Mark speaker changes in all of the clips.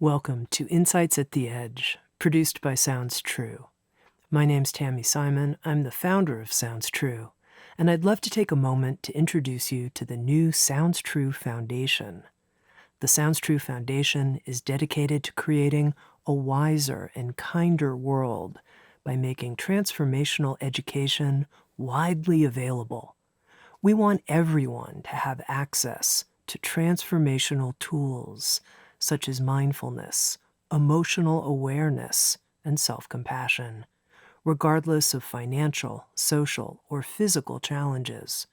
Speaker 1: Welcome to Insights at the Edge, produced by Sounds True. My name's Tami Simon. I'm the founder of Sounds True, and I'd love to take a moment to introduce you to the new Sounds True Foundation. The Sounds True Foundation is dedicated to creating a wiser and kinder world by making transformational education widely available. We want everyone to have access to transformational tools such as mindfulness, emotional awareness, and self-compassion, regardless of financial, social, or physical challenges.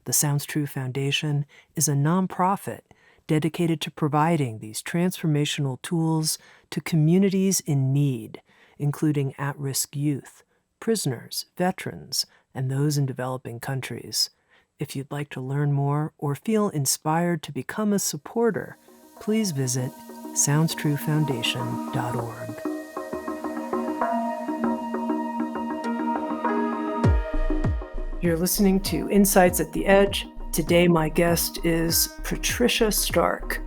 Speaker 1: The Sounds True Foundation is a nonprofit dedicated to providing these transformational tools to communities in need, including at-risk youth, prisoners, veterans, and those in developing countries. If you'd like to learn more or feel inspired to become a supporter, please visit SoundsTrueFoundation.org. You're listening to Insights at the Edge. Today, my guest is Patricia Stark.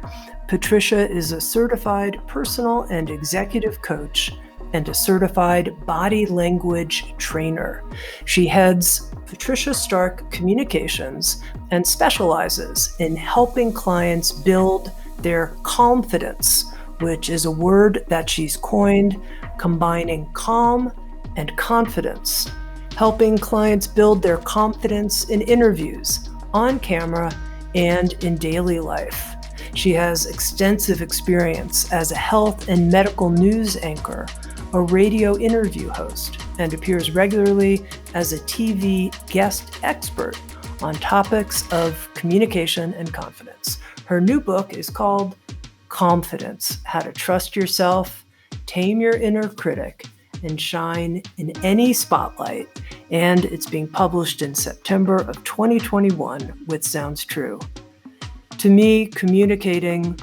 Speaker 1: Patricia is a certified personal and executive coach and a certified body language trainer. She heads Patricia Stark Communications and specializes in helping clients build their Calmfidence, which is a word that she's coined, combining calm and confidence, helping clients build their confidence in interviews, on camera, and in daily life. She has extensive experience as a health and medical news anchor, a radio interview host, and appears regularly as a TV guest expert on topics of communication and confidence. Her new book is called Calmfidence: How to Trust Yourself, Tame Your Inner Critic, and Shine in Any Spotlight, and it's being published in September of 2021 with Sounds True. To me, communicating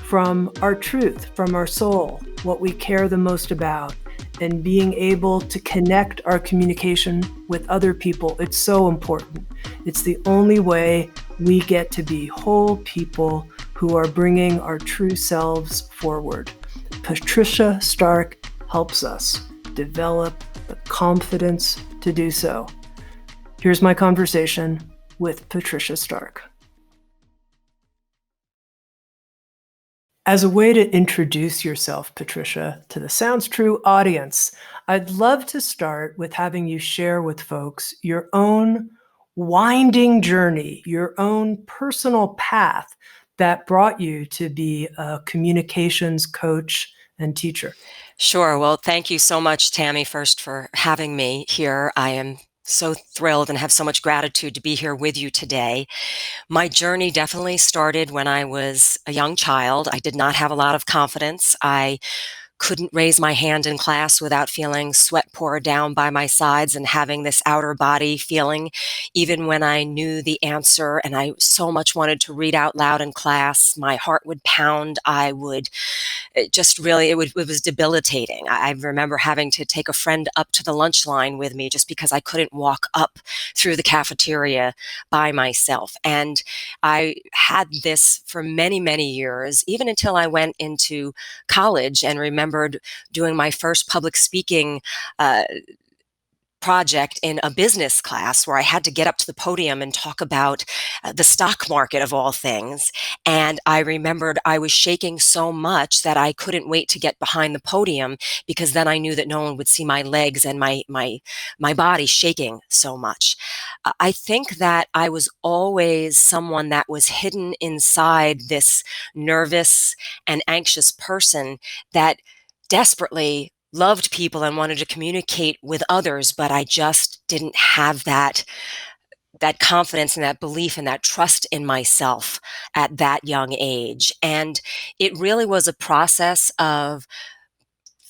Speaker 1: from our truth, from our soul, what we care the most about, and being able to connect our communication with other people, it's so important. It's the only way we get to be whole people who are bringing our true selves forward. Patricia Stark helps us develop the confidence to do so. Here's my conversation with Patricia Stark. As a way to introduce yourself, Patricia, to the Sounds True audience, I'd love to start with having you share with folks your own winding journey, your own personal path that brought you to be a communications coach and teacher.
Speaker 2: Sure. Well, thank you so much, Tami, first for having me here. I am so thrilled and have so much gratitude to be here with you today. My journey definitely started when I was a young child. I did not have a lot of confidence. I couldn't raise my hand in class without feeling sweat pour down by my sides and having this outer body feeling, even when I knew the answer and I so much wanted to read out loud in class. My heart would pound. I would it was debilitating. I remember having to take a friend up to the lunch line with me just because I couldn't walk up through the cafeteria by myself. And I had this for many, many years, even until I went into college and remembered doing my first public speaking project in a business class where I had to get up to the podium and talk about the stock market of all things. And I remembered I was shaking so much that I couldn't wait to get behind the podium, because then I knew that no one would see my legs and my body shaking so much. I think that I was always someone that was hidden inside this nervous and anxious person that desperately loved people and wanted to communicate with others, but I just didn't have that confidence and that belief and that trust in myself at that young age. And it really was a process of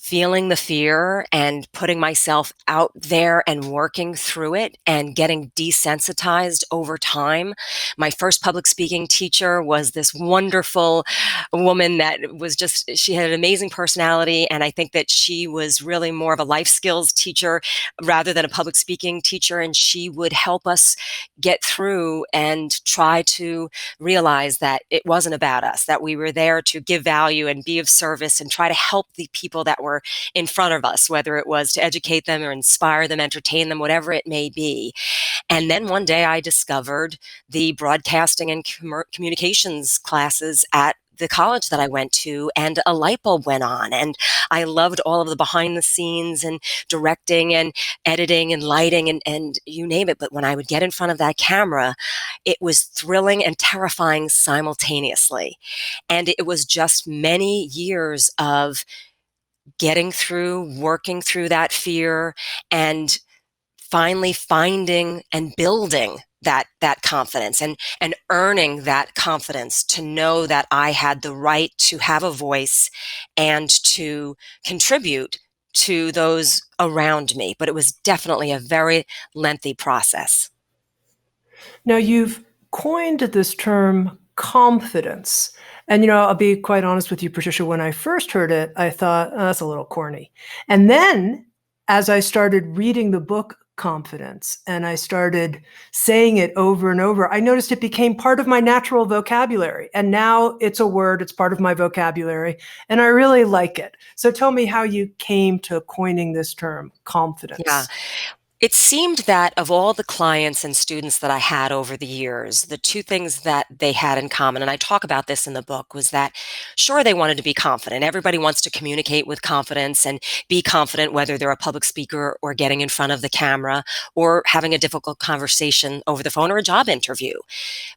Speaker 2: feeling the fear and putting myself out there and working through it and getting desensitized over time. My first public speaking teacher was this wonderful woman that was just, she had an amazing personality. And I think that she was really more of a life skills teacher rather than a public speaking teacher. And she would help us get through and try to realize that it wasn't about us, that we were there to give value and be of service and try to help the people that were in front of us, whether it was to educate them or inspire them, entertain them, whatever it may be. And then one day I discovered the broadcasting and communications classes at the college that I went to, and a light bulb went on. And I loved all of the behind the scenes and directing and editing and lighting and you name it. But when I would get in front of that camera, it was thrilling and terrifying simultaneously. And it was just many years of getting through, working through that fear, and finally finding and building that confidence and earning that confidence to know that I had the right to have a voice and to contribute to those around me. But it was definitely a very lengthy process.
Speaker 1: Now, you've coined this term confidence. And, I'll be quite honest with you, Patricia, when I first heard it, I thought, oh, that's a little corny. And then as I started reading the book Confidence and I started saying it over and over, I noticed it became part of my natural vocabulary. And now it's a word, it's part of my vocabulary, and I really like it. So tell me how you came to coining this term,
Speaker 2: Yeah.
Speaker 1: confidence.
Speaker 2: It seemed that of all the clients and students that I had over the years, the two things that they had in common, and I talk about this in the book, was that sure, they wanted to be confident. Everybody wants to communicate with confidence and be confident, whether they're a public speaker or getting in front of the camera or having a difficult conversation over the phone or a job interview.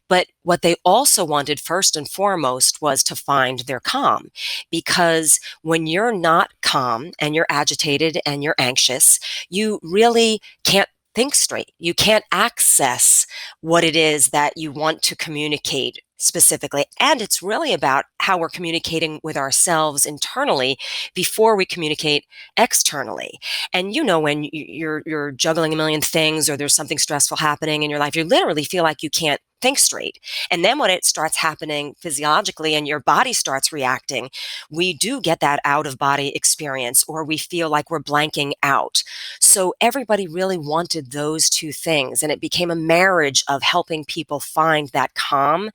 Speaker 2: But what they also wanted first and foremost was to find their calm. Because when you're not calm and you're agitated and you're anxious, you really can't think straight. You can't access what it is that you want to communicate specifically. And it's really about how we're communicating with ourselves internally before we communicate externally. And when you're juggling a million things or there's something stressful happening in your life, you literally feel like you can't think straight. And then when it starts happening physiologically and your body starts reacting, we do get that out of body experience, or we feel like we're blanking out. So everybody really wanted those two things. And it became a marriage of helping people find that calm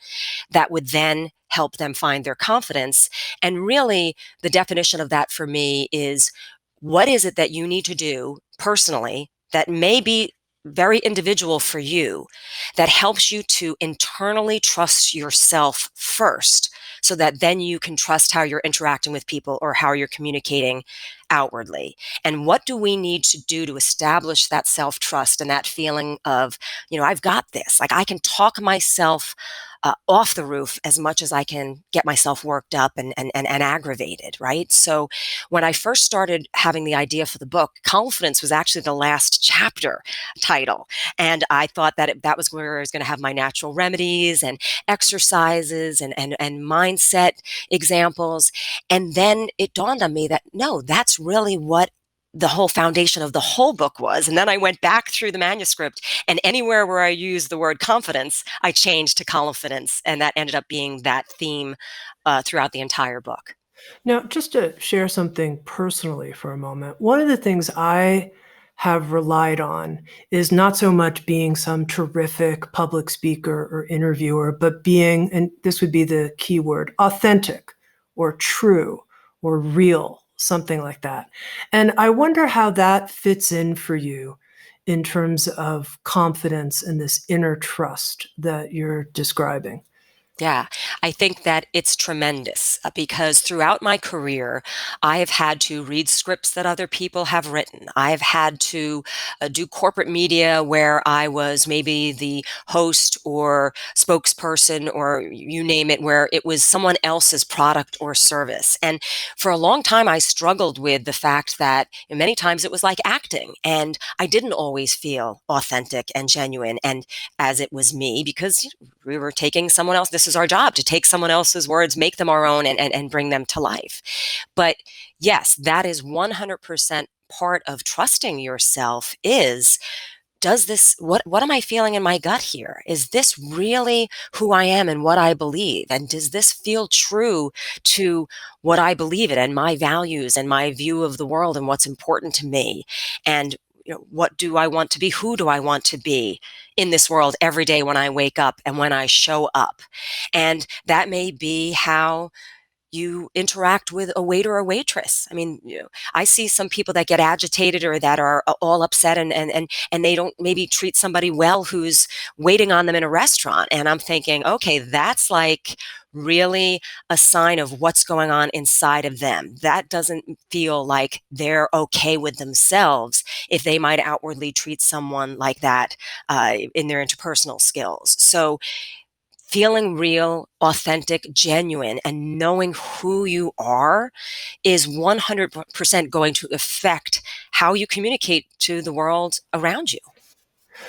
Speaker 2: that would then help them find their confidence. And really, the definition of that for me is, what is it that you need to do personally that may be very individual for you, that helps you to internally trust yourself first, so that then you can trust how you're interacting with people or how you're communicating outwardly. And what do we need to do to establish that self-trust and that feeling of, I've got this, like I can talk myself off the roof as much as I can get myself worked up and aggravated, right? So when I first started having the idea for the book, Calmfidence was actually the last chapter title. And I thought that that was where I was going to have my natural remedies and exercises and mindset examples. And then it dawned on me that no, that's really what the whole foundation of the whole book was. And then I went back through the manuscript, and anywhere where I used the word confidence, I changed to confidence. And that ended up being that theme throughout the entire book.
Speaker 1: Now, just to share something personally for a moment, one of the things I have relied on is not so much being some terrific public speaker or interviewer, but being, and this would be the key word, authentic or true or real, something like that. And I wonder how that fits in for you in terms of confidence and this inner trust that you're describing.
Speaker 2: Yeah, I think that it's tremendous because throughout my career, I have had to read scripts that other people have written. I've had to do corporate media where I was maybe the host or spokesperson or you name it, where it was someone else's product or service. And for a long time, I struggled with the fact that many times it was like acting, and I didn't always feel authentic and genuine. And as it was me, because we were taking someone else. This is our job, to take someone else's words, make them our own, and bring them to life. But yes, that is 100% part of trusting yourself is, does this, what am I feeling in my gut here? Is this really who I am and what I believe? And does this feel true to what I believe in and my values and my view of the world and what's important to me? And what do I want to be? Who do I want to be in this world every day when I wake up and when I show up? And that may be how you interact with a waiter or waitress. I mean, I see some people that get agitated or that are all upset, and they don't maybe treat somebody well who's waiting on them in a restaurant. And I'm thinking, okay, that's like really a sign of what's going on inside of them. That doesn't feel like they're okay with themselves if they might outwardly treat someone like that in their interpersonal skills. So feeling real, authentic, genuine, and knowing who you are is 100% going to affect how you communicate to the world around you.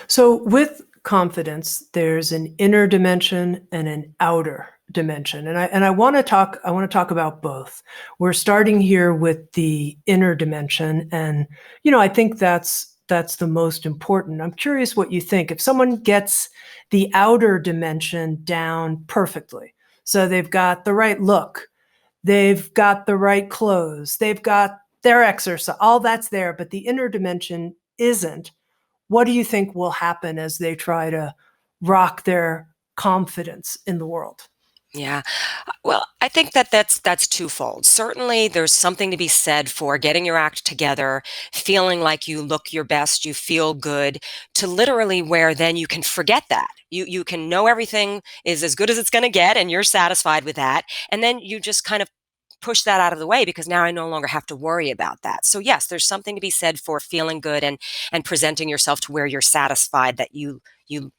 Speaker 1: So with confidence, there's an inner dimension and an outer dimension. And I want to talk about both. We're starting here with the inner dimension, and I think that's the most important. I'm curious what you think. If someone gets the outer dimension down perfectly, so they've got the right look, they've got the right clothes, they've got their exercise, all that's there, but the inner dimension isn't, what do you think will happen as they try to rock their confidence in the world?
Speaker 2: Yeah. Well, I think that that's twofold. Certainly, there's something to be said for getting your act together, feeling like you look your best, you feel good, to literally where then you can forget that. You can know everything is as good as it's going to get, and you're satisfied with that, and then you just kind of push that out of the way because now I no longer have to worry about that. So yes, there's something to be said for feeling good and presenting yourself to where you're satisfied that you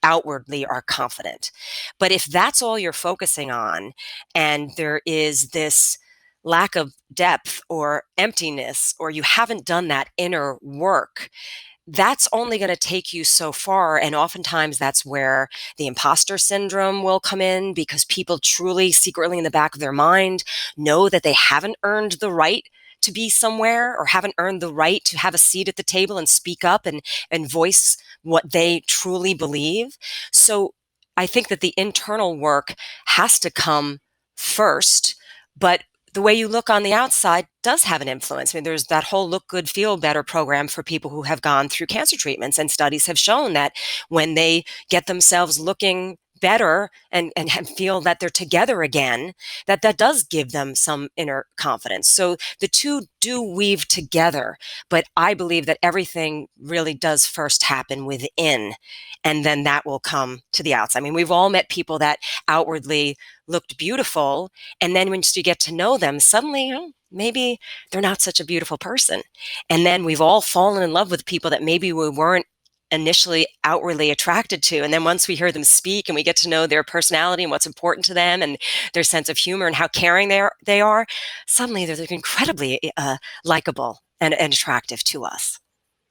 Speaker 2: outwardly are confident. But if that's all you're focusing on and there is this lack of depth or emptiness, or you haven't done that inner work, that's only going to take you so far. And oftentimes that's where the imposter syndrome will come in, because people truly secretly in the back of their mind know that they haven't earned the right to be somewhere, or haven't earned the right to have a seat at the table and speak up and voice what they truly believe. So I think that the internal work has to come first, but the way you look on the outside does have an influence. I mean, there's that whole Look Good, Feel Better program for people who have gone through cancer treatments, and studies have shown that when they get themselves looking better and feel that they're together again, that does give them some inner confidence. So the two do weave together, but I believe that everything really does first happen within, and then that will come to the outside. I mean, we've all met people that outwardly looked beautiful, and then once you get to know them, suddenly, maybe they're not such a beautiful person. And then we've all fallen in love with people that maybe we weren't initially outwardly attracted to. And then once we hear them speak and we get to know their personality and what's important to them and their sense of humor and how caring they are, suddenly they're incredibly likable and attractive to us.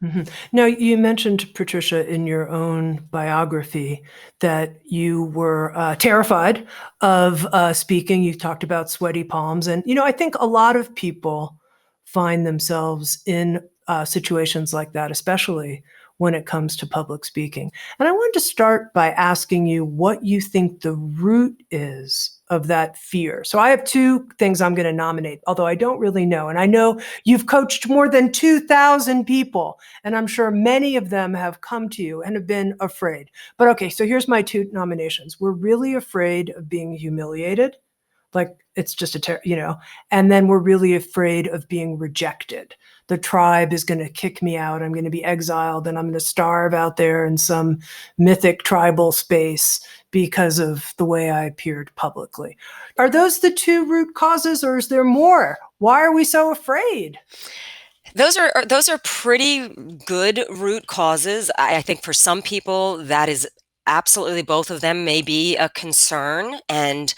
Speaker 1: Mhm. Now, you mentioned, Patricia, in your own biography that you were terrified of speaking. You talked about sweaty palms. And, I think a lot of people find themselves in situations like that, especially when it comes to public speaking. And I wanted to start by asking you what you think the root is of that fear. So I have two things I'm going to nominate, although I don't really know. And I know you've coached more than 2,000 people, and I'm sure many of them have come to you and have been afraid. But okay, so here's my two nominations. We're really afraid of being humiliated, like it's just and then we're really afraid of being rejected. The tribe is going to kick me out. I'm going to be exiled, and I'm going to starve out there in some mythic tribal space because of the way I appeared publicly. Are those the two root causes, or is there more? Why are we so afraid?
Speaker 2: Those are pretty good root causes. I think for some people that is absolutely, both of them may be a concern. And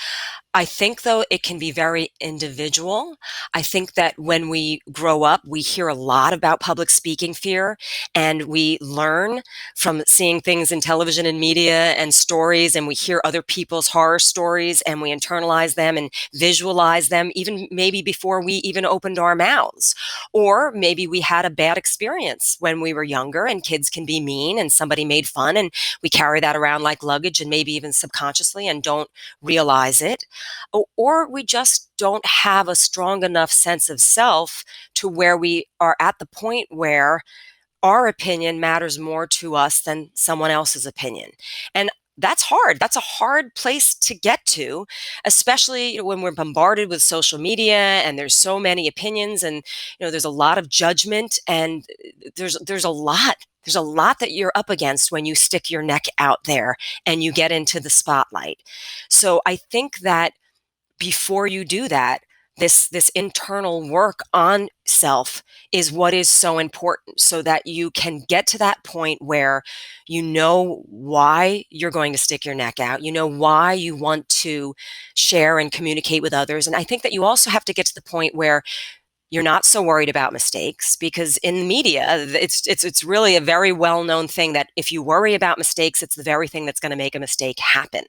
Speaker 2: I think, though, it can be very individual. I think that when we grow up, we hear a lot about public speaking fear, and we learn from seeing things in television and media and stories, and we hear other people's horror stories, and we internalize them and visualize them, even maybe before we even opened our mouths. Or maybe we had a bad experience when we were younger, and kids can be mean, and somebody made fun, and we carry that around like luggage, and maybe even subconsciously, and don't realize it. Or we just don't have a strong enough sense of self to where we are at the point where our opinion matters more to us than someone else's opinion. And that's hard. That's a hard place to get to, especially when we're bombarded with social media and there's so many opinions, and there's a lot of judgment, and there's a lot that you're up against when you stick your neck out there and you get into the spotlight. So I think that before you do that, this internal work on self is what is so important, so that you can get to that point where you know why you're going to stick your neck out, you know why you want to share and communicate with others. And I think that you also have to get to the point where you're not so worried about mistakes, because in media, it's really a very well-known thing that if you worry about mistakes, it's the very thing that's going to make a mistake happen.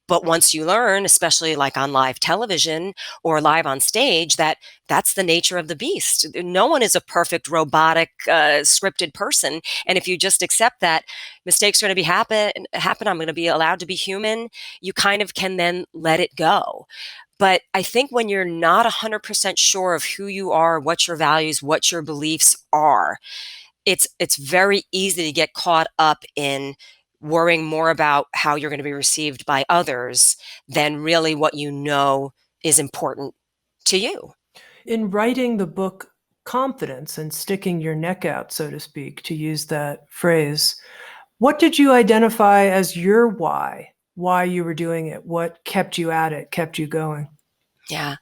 Speaker 2: But once you learn, especially like on live television or live on stage, that that's the nature of the beast. No one is a perfect robotic scripted person. And if you just accept that mistakes are going to be happen, I'm going to be allowed to be human, you kind of can then let it go. But I think when you're not 100% sure of who you are, what your values, what your beliefs are, it's very easy to get caught up in worrying more about how you're going to be received by others than really what you know is important to you.
Speaker 1: In writing the book Calmfidence and sticking your neck out, so to speak, to use that phrase, what did you identify as your why you were doing it? What kept you at it, kept you going?
Speaker 2: Yeah.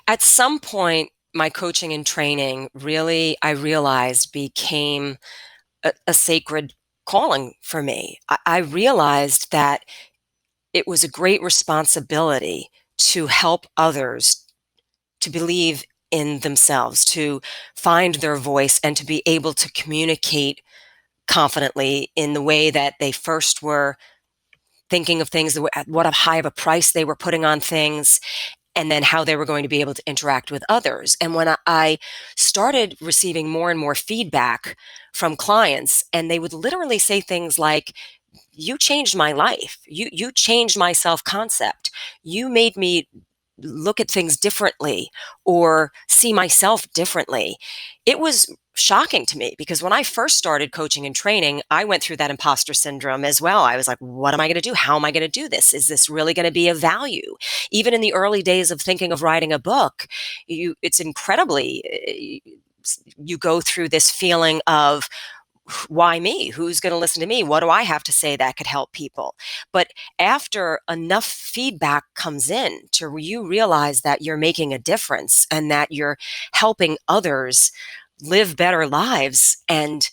Speaker 2: At some point, my coaching and training really, I realized, became a sacred calling for me. I realized that it was a great responsibility to help others to believe in themselves, to find their voice, and to be able to communicate confidently in the way that they first were thinking of things, what a high of a price they were putting on things, and then how they were going to be able to interact with others. And when I started receiving more and more feedback from clients, and they would literally say things like, you changed my life. You changed my self-concept. You made me look at things differently or see myself differently. It was shocking to me, because when I first started coaching and training, I went through that imposter syndrome as well. I was like, what am I going to do? How am I going to do this? Is this really going to be of value? Even in the early days of thinking of writing a book, it's incredibly, you go through this feeling of, why me? Who's going to listen to me? What do I have to say that could help people? But after enough feedback comes in to you realize that you're making a difference and that you're helping others live better lives. And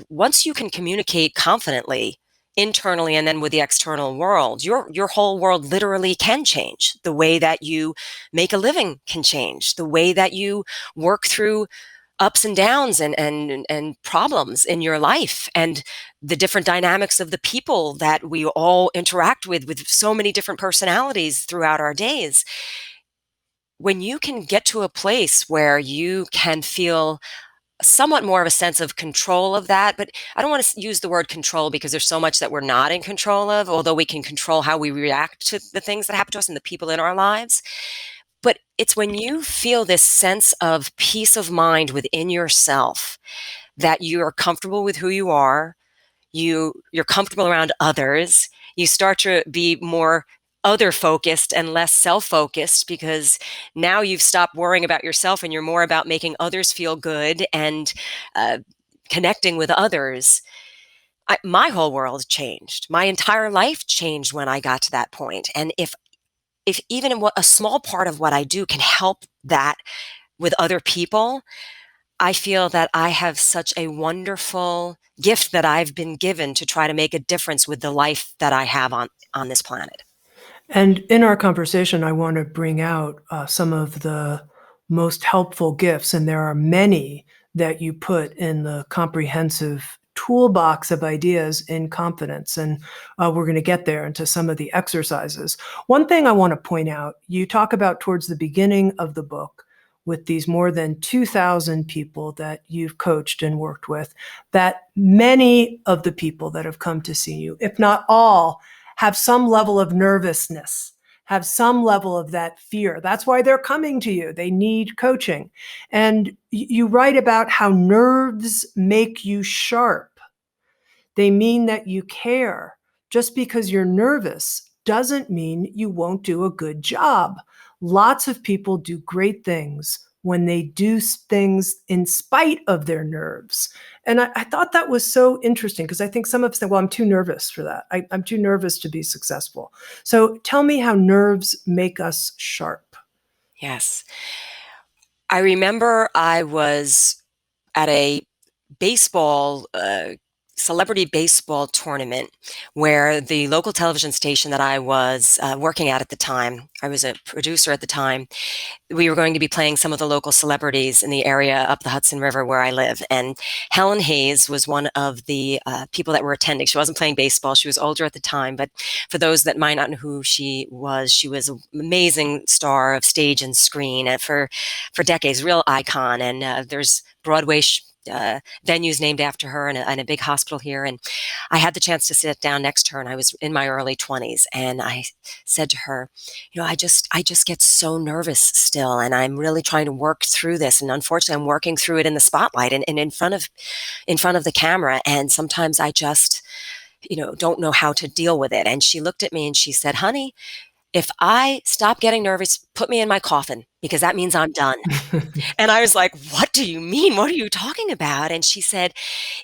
Speaker 2: once you can communicate confidently internally and then with the external world, your whole world literally can change. The way that you make a living can change. The way that you work through ups and downs and problems in your life, and the different dynamics of the people that we all interact with so many different personalities throughout our days. When you can get to a place where you can feel somewhat more of a sense of control of that, but I don't want to use the word control, because there's so much that we're not in control of, although we can control how we react to the things that happen to us and the people in our lives. But it's when you feel this sense of peace of mind within yourself, that you're comfortable with who you are, you're comfortable around others, you start to be more other focused and less self-focused, because now you've stopped worrying about yourself and you're more about making others feel good and uh, connecting with others. My whole world changed. My entire life changed when I got to that point. And if even what a small part of what I do can help that with other people, I feel that I have such a wonderful gift that I've been given to try to make a difference with the life that I have on this planet.
Speaker 1: And in our conversation, I want to bring out some of the most helpful gifts, and there are many that you put in the comprehensive toolbox of ideas in confidence. And we're going to get there into some of the exercises. One thing I want to point out, you talk about towards the beginning of the book with these more than 2,000 people that you've coached and worked with, that many of the people that have come to see you, if not all, have some level of nervousness, have some level of that fear. That's why they're coming to you. They need coaching. And you write about how nerves make you sharp. They mean that you care. Just because you're nervous doesn't mean you won't do a good job. Lots of people do great things when they do things in spite of their nerves. And I thought that was so interesting because I think some of us say, well, I'm too nervous for that. I'm too nervous to be successful. So tell me how nerves make us sharp.
Speaker 2: Yes. I remember I was at a baseball, celebrity baseball tournament where the local television station that I was working at the time, I was a producer at the time, we were going to be playing some of the local celebrities in the area up the Hudson River where I live. And Helen Hayes was one of the people that were attending. She wasn't playing baseball. She was older at the time. But for those that might not know who she was an amazing star of stage and screen for decades, real icon. And there's Broadway venues named after her and a big hospital here. And I had the chance to sit down next to her, and I was in my early 20s. And I said to her, I just get so nervous still, and I'm really trying to work through this. And unfortunately, I'm working through it in the spotlight and in front of the camera. And sometimes I just, don't know how to deal with it. And she looked at me and she said, honey, if I stop getting nervous, put me in my coffin, because that means I'm done. And I was like, what do you mean? What are you talking about? And she said,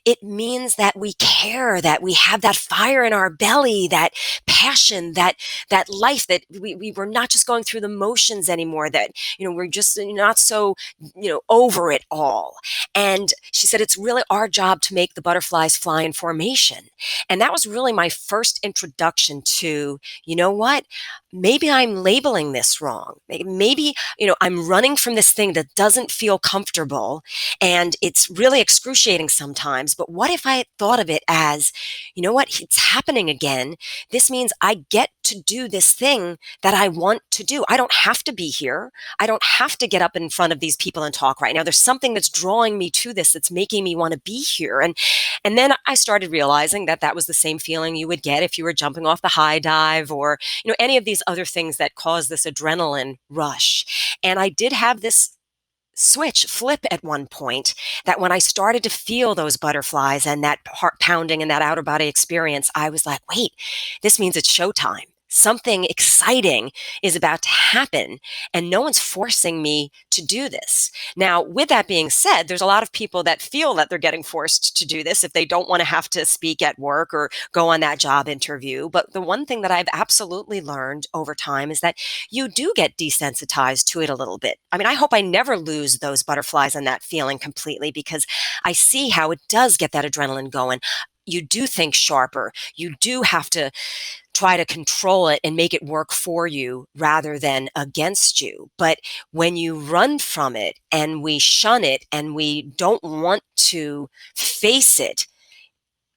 Speaker 2: it means that we care, that we have that fire in our belly, that passion, that life, that we were not just going through the motions anymore, that, we're just not so, over it all. And she said, it's really our job to make the butterflies fly in formation. And that was really my first introduction to, what? Maybe I'm labeling this wrong. Maybe, I'm running from this thing that doesn't feel comfortable, and it's really excruciating sometimes. But what if I thought of it as, what? It's happening again. This means I get to do this thing that I want to do. I don't have to be here. I don't have to get up in front of these people and talk right now. There's something that's drawing me to this, that's making me want to be here. And then I started realizing that that was the same feeling you would get if you were jumping off the high dive, or, any of these other things that cause this adrenaline rush. And I did have this switch flip at one point, that when I started to feel those butterflies and that heart pounding and that outer body experience, I was like, wait, this means it's showtime. Something exciting is about to happen, and no one's forcing me to do this. Now, with that being said, there's a lot of people that feel that they're getting forced to do this if they don't want to have to speak at work or go on that job interview. But the one thing that I've absolutely learned over time is that you do get desensitized to it a little bit. I mean, I hope I never lose those butterflies and that feeling completely, because I see how it does get that adrenaline going. You do think sharper. You do have to try to control it and make it work for you rather than against you. But when you run from it and we shun it and we don't want to face it,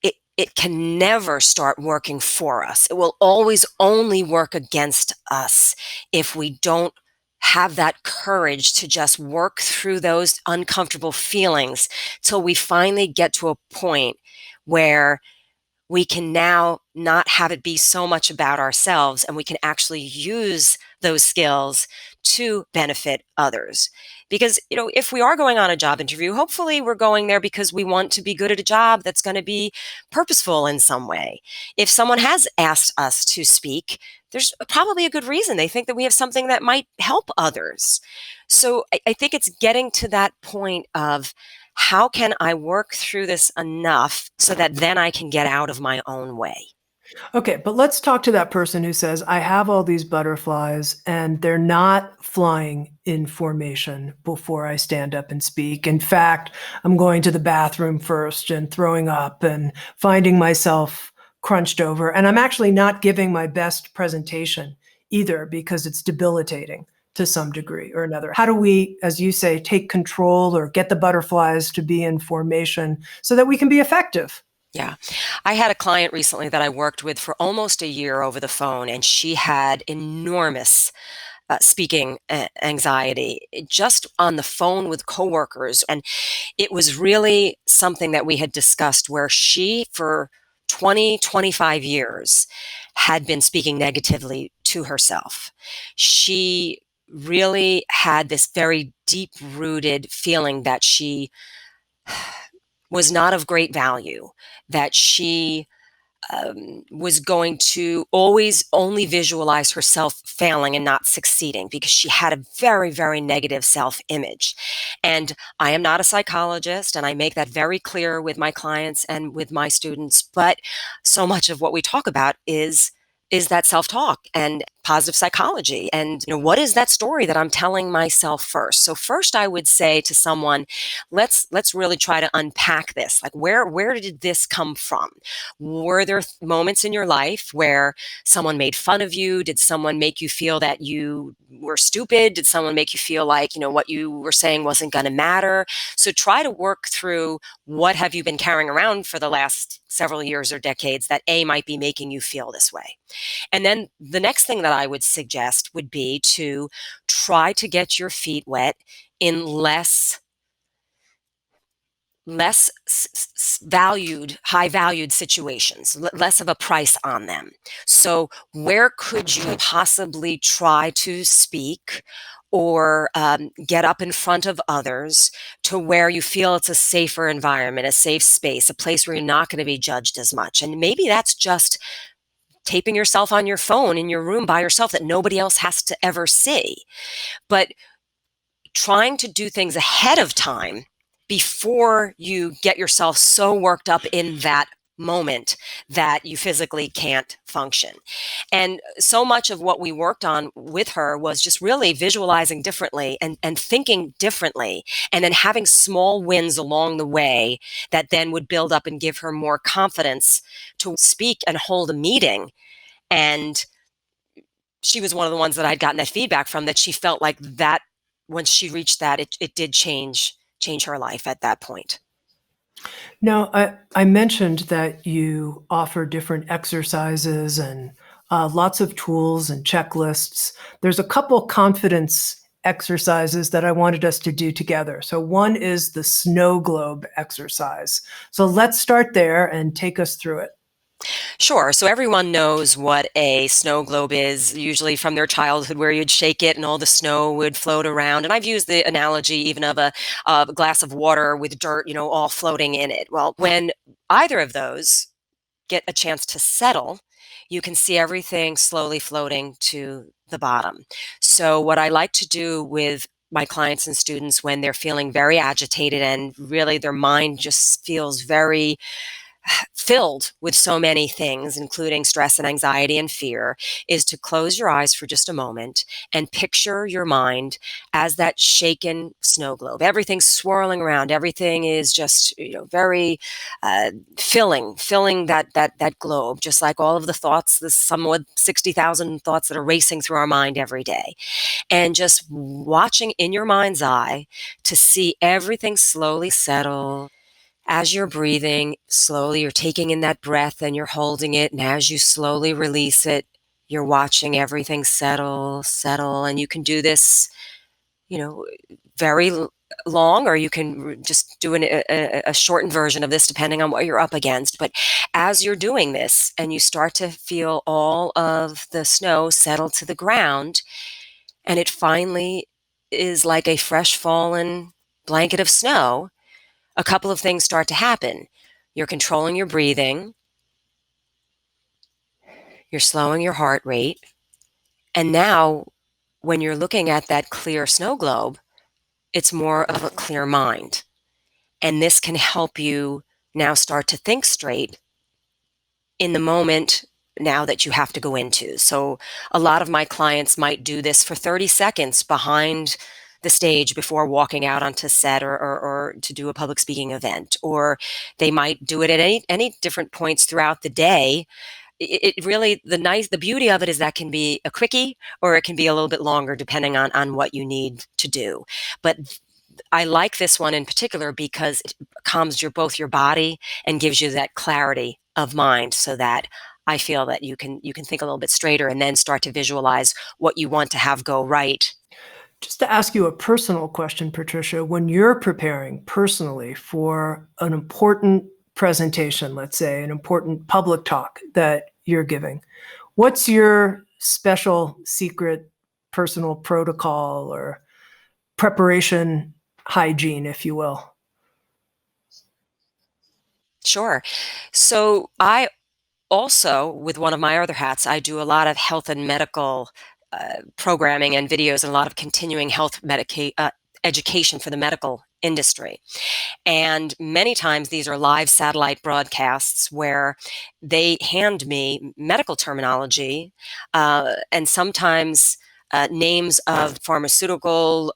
Speaker 2: it can never start working for us. It will always only work against us if we don't have that courage to just work through those uncomfortable feelings till we finally get to a point where we can now not have it be so much about ourselves, and we can actually use those skills to benefit others. Because, if we are going on a job interview, hopefully we're going there because we want to be good at a job that's going to be purposeful in some way. If someone has asked us to speak, there's probably a good reason. They think that we have something that might help others. So I think it's getting to that point of, how can I work through this enough so that then I can get out of my own way?
Speaker 1: Okay, but let's talk to that person who says, I have all these butterflies and they're not flying in formation before I stand up and speak. In fact, I'm going to the bathroom first and throwing up and finding myself crunched over. And I'm actually not giving my best presentation, either, because it's debilitating to some degree or another. How do we, as you say, take control or get the butterflies to be in formation so that we can be effective?
Speaker 2: Yeah. I had a client recently that I worked with for almost a year over the phone, and she had enormous speaking anxiety just on the phone with coworkers. And it was really something that we had discussed where she, for 20, 25 years, had been speaking negatively to herself. She really had this very deep rooted feeling that she was not of great value, that she was going to always only visualize herself failing and not succeeding because she had a very, very negative self image. And I am not a psychologist, and I make that very clear with my clients and with my students. But so much of what we talk about is that self-talk and positive psychology. And what is that story that I'm telling myself first? So first I would say to someone, let's really try to unpack this. Like where did this come from? Were there moments in your life where someone made fun of you? Did someone make you feel that you were stupid? Did someone make you feel like, what you were saying wasn't going to matter? So try to work through what have you been carrying around for the last several years or decades that might be making you feel this way. And then the next thing that I would suggest would be to try to get your feet wet in less valued, high valued situations, less of a price on them. So where could you possibly try to speak or get up in front of others to where you feel it's a safer environment, a safe space, a place where you're not going to be judged as much? And maybe that's just taping yourself on your phone in your room by yourself that nobody else has to ever see. But trying to do things ahead of time before you get yourself so worked up in that moment that you physically can't function. And so much of what we worked on with her was just really visualizing differently and thinking differently, and then having small wins along the way that then would build up and give her more confidence to speak and hold a meeting. And she was one of the ones that I'd gotten that feedback from, that she felt like that once she reached that, it did change her life at that point.
Speaker 1: Now, I mentioned that you offer different exercises and lots of tools and checklists. There's a couple confidence exercises that I wanted us to do together. So one is the snow globe exercise. So let's start there and take us through it.
Speaker 2: Sure. So everyone knows what a snow globe is, usually from their childhood, where you'd shake it and all the snow would float around. And I've used the analogy even of a glass of water with dirt, all floating in it. Well, when either of those get a chance to settle, you can see everything slowly floating to the bottom. So what I like to do with my clients and students when they're feeling very agitated and really their mind just feels very filled with so many things, including stress and anxiety and fear, is to close your eyes for just a moment and picture your mind as that shaken snow globe. Everything's swirling around. Everything is just, very filling that globe, just like all of the thoughts, the somewhat 60,000 thoughts that are racing through our mind every day. And just watching in your mind's eye to see everything slowly settle. As you're breathing, slowly you're taking in that breath and you're holding it. And as you slowly release it, you're watching everything settle, settle. And you can do this, you know, very long, or you can just do a shortened version of this depending on what you're up against. But as you're doing this and you start to feel all of the snow settle to the ground, and it finally is like a fresh fallen blanket of snow, a couple of things start to happen. You're controlling your breathing, you're slowing your heart rate, and now when you're looking at that clear snow globe, it's more of a clear mind. And this can help you now start to think straight in the moment now that you have to go into. So a lot of my clients might do this for 30 seconds behind the stage before walking out onto set or to do a public speaking event, or they might do it at any different points throughout the day, it really, the beauty of it is that can be a quickie, or it can be a little bit longer depending on what you need to do. But I like this one in particular because it calms both your body and gives you that clarity of mind, so that I feel that you can think a little bit straighter and then start to visualize what you want to have go right.
Speaker 1: Just to ask you a personal question, Patricia, when you're preparing personally for an important presentation, let's say an important public talk that you're giving, what's your special secret personal protocol or preparation hygiene, if you will?
Speaker 2: Sure. So I also, with one of my other hats, I do a lot of health and medical programming and videos, and a lot of continuing health education for the medical industry. And many times these are live satellite broadcasts where they hand me medical terminology, and sometimes names of pharmaceutical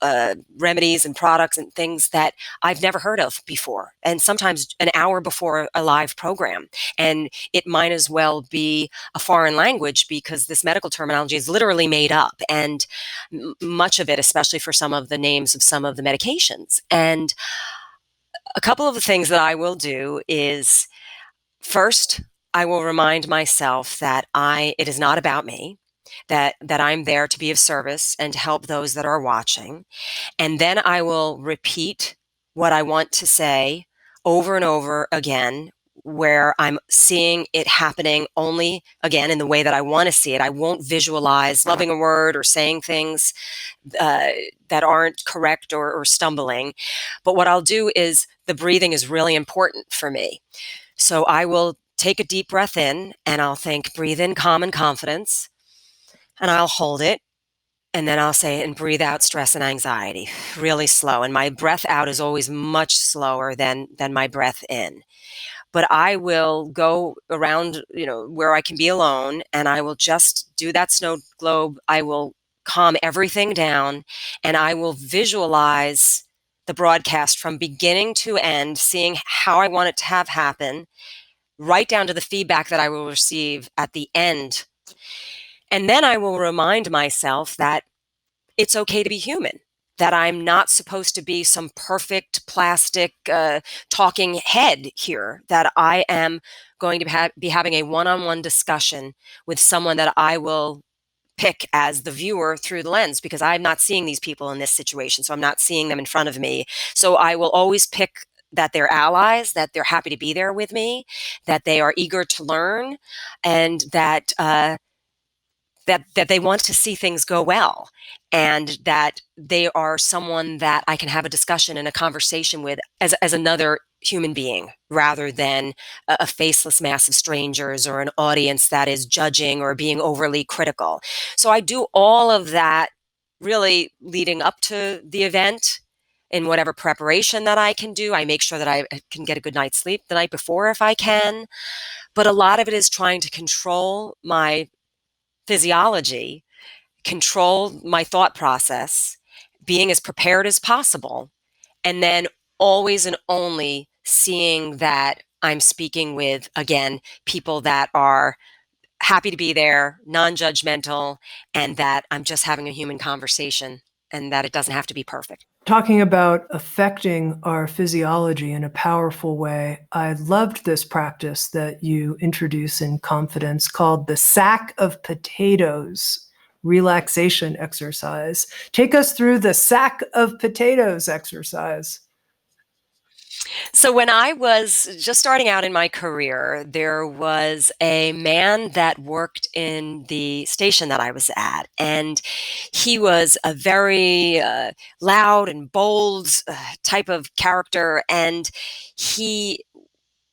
Speaker 2: remedies and products and things that I've never heard of before, and sometimes an hour before a live program. And it might as well be a foreign language because this medical terminology is literally made up, and much of it, especially for some of the names of some of the medications. And a couple of the things that I will do is, first, I will remind myself that it is not about me, that I'm there to be of service and to help those that are watching. And then I will repeat what I want to say over and over again, where I'm seeing it happening only again in the way that I want to see it. I won't visualize loving a word or saying things uh, that aren't correct, or stumbling. But what I'll do is, the breathing is really important for me. So I will take a deep breath in and I'll think, breathe in calm and confidence, and I'll hold it. And then I'll say, and breathe out stress and anxiety, really slow. And my breath out is always much slower than my breath in. But I will go around, where I can be alone, and I will just do that snow globe. I will calm everything down, and I will visualize the broadcast from beginning to end, seeing how I want it to have happen, right down to the feedback that I will receive at the end. And then I will remind myself that it's okay to be human, that I'm not supposed to be some perfect plastic talking head here, that I am going to be having a one-on-one discussion with someone that I will pick as the viewer through the lens, because I'm not seeing these people in this situation. So I'm not seeing them in front of me. So I will always pick that they're allies, that they're happy to be there with me, that they are eager to learn, and that they want to see things go well, and that they are someone that I can have a discussion and a conversation with as another human being, rather than a faceless mass of strangers or an audience that is judging or being overly critical. So I do all of that really leading up to the event. In whatever preparation that I can do, I make sure that I can get a good night's sleep the night before if I can. But a lot of it is trying to control my physiology, control my thought process, being as prepared as possible, and then always and only seeing that I'm speaking with, again, people that are happy to be there, non-judgmental, and that I'm just having a human conversation, and that it doesn't have to be perfect.
Speaker 1: Talking about affecting our physiology in a powerful way, I loved this practice that you introduce in Calmfidence called the sack of potatoes relaxation exercise. Take us through the sack of potatoes exercise.
Speaker 2: So when I was just starting out in my career, there was a man that worked in the station that I was at, and he was a very loud and bold type of character, and he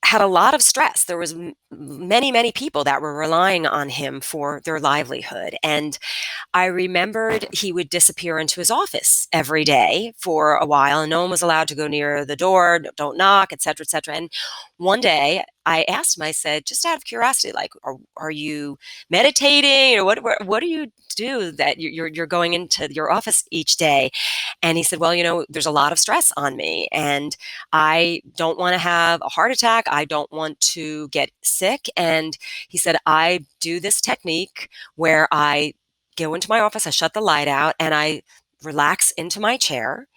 Speaker 2: had a lot of stress. There was many people that were relying on him for their livelihood, and I remembered he would disappear into his office every day for a while, and no one was allowed to go near the door, don't knock, et cetera, et cetera. And one day I asked him, I said, just out of curiosity, like, are you meditating, or what do you do that you're going into your office each day? And he said, well, there's a lot of stress on me, and I don't want to have a heart attack. I don't want to get sick. And he said, I do this technique where I go into my office, I shut the light out, and I relax into my chair.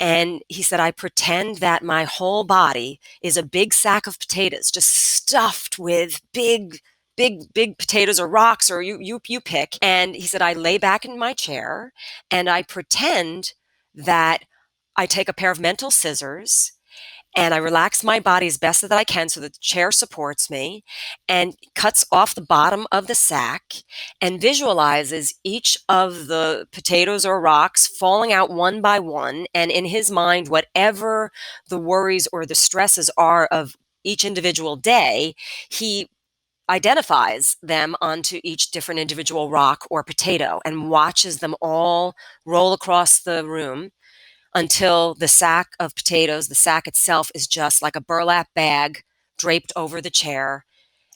Speaker 2: And he said, I pretend that my whole body is a big sack of potatoes, just stuffed with big potatoes or rocks, or you pick. And he said, I lay back in my chair and I pretend that I take a pair of mental scissors and I relax my body as best that I can so the chair supports me, and cuts off the bottom of the sack and visualizes each of the potatoes or rocks falling out one by one. And in his mind, whatever the worries or the stresses are of each individual day, he identifies them onto each different individual rock or potato and watches them all roll across the room until the sack of potatoes, the sack itself, is just like a burlap bag draped over the chair.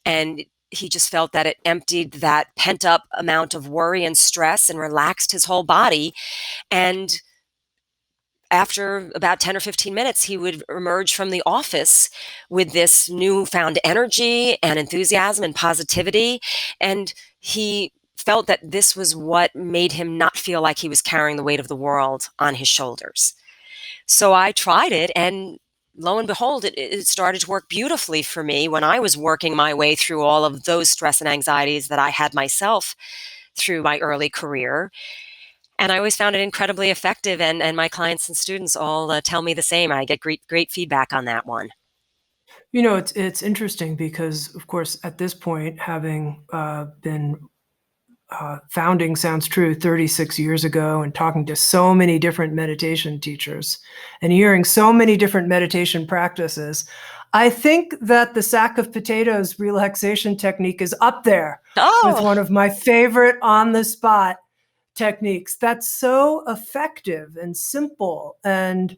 Speaker 2: And he just felt that it emptied that pent up amount of worry and stress and relaxed his whole body. And after about 10 or 15 minutes, he would emerge from the office with this newfound energy and enthusiasm and positivity. And he felt that this was what made him not feel like he was carrying the weight of the world on his shoulders. So I tried it, and lo and behold, it started to work beautifully for me when I was working my way through all of those stress and anxieties that I had myself through my early career. And I always found it incredibly effective, and my clients and students all tell me the same. I get great feedback on that one.
Speaker 1: It's interesting because, of course, at this point, having been founding Sounds True 36 years ago and talking to so many different meditation teachers and hearing so many different meditation practices, I think that the sack of potatoes relaxation technique is up there with
Speaker 2: Oh,
Speaker 1: one of my favorite on the spot techniques. That's so effective and simple, and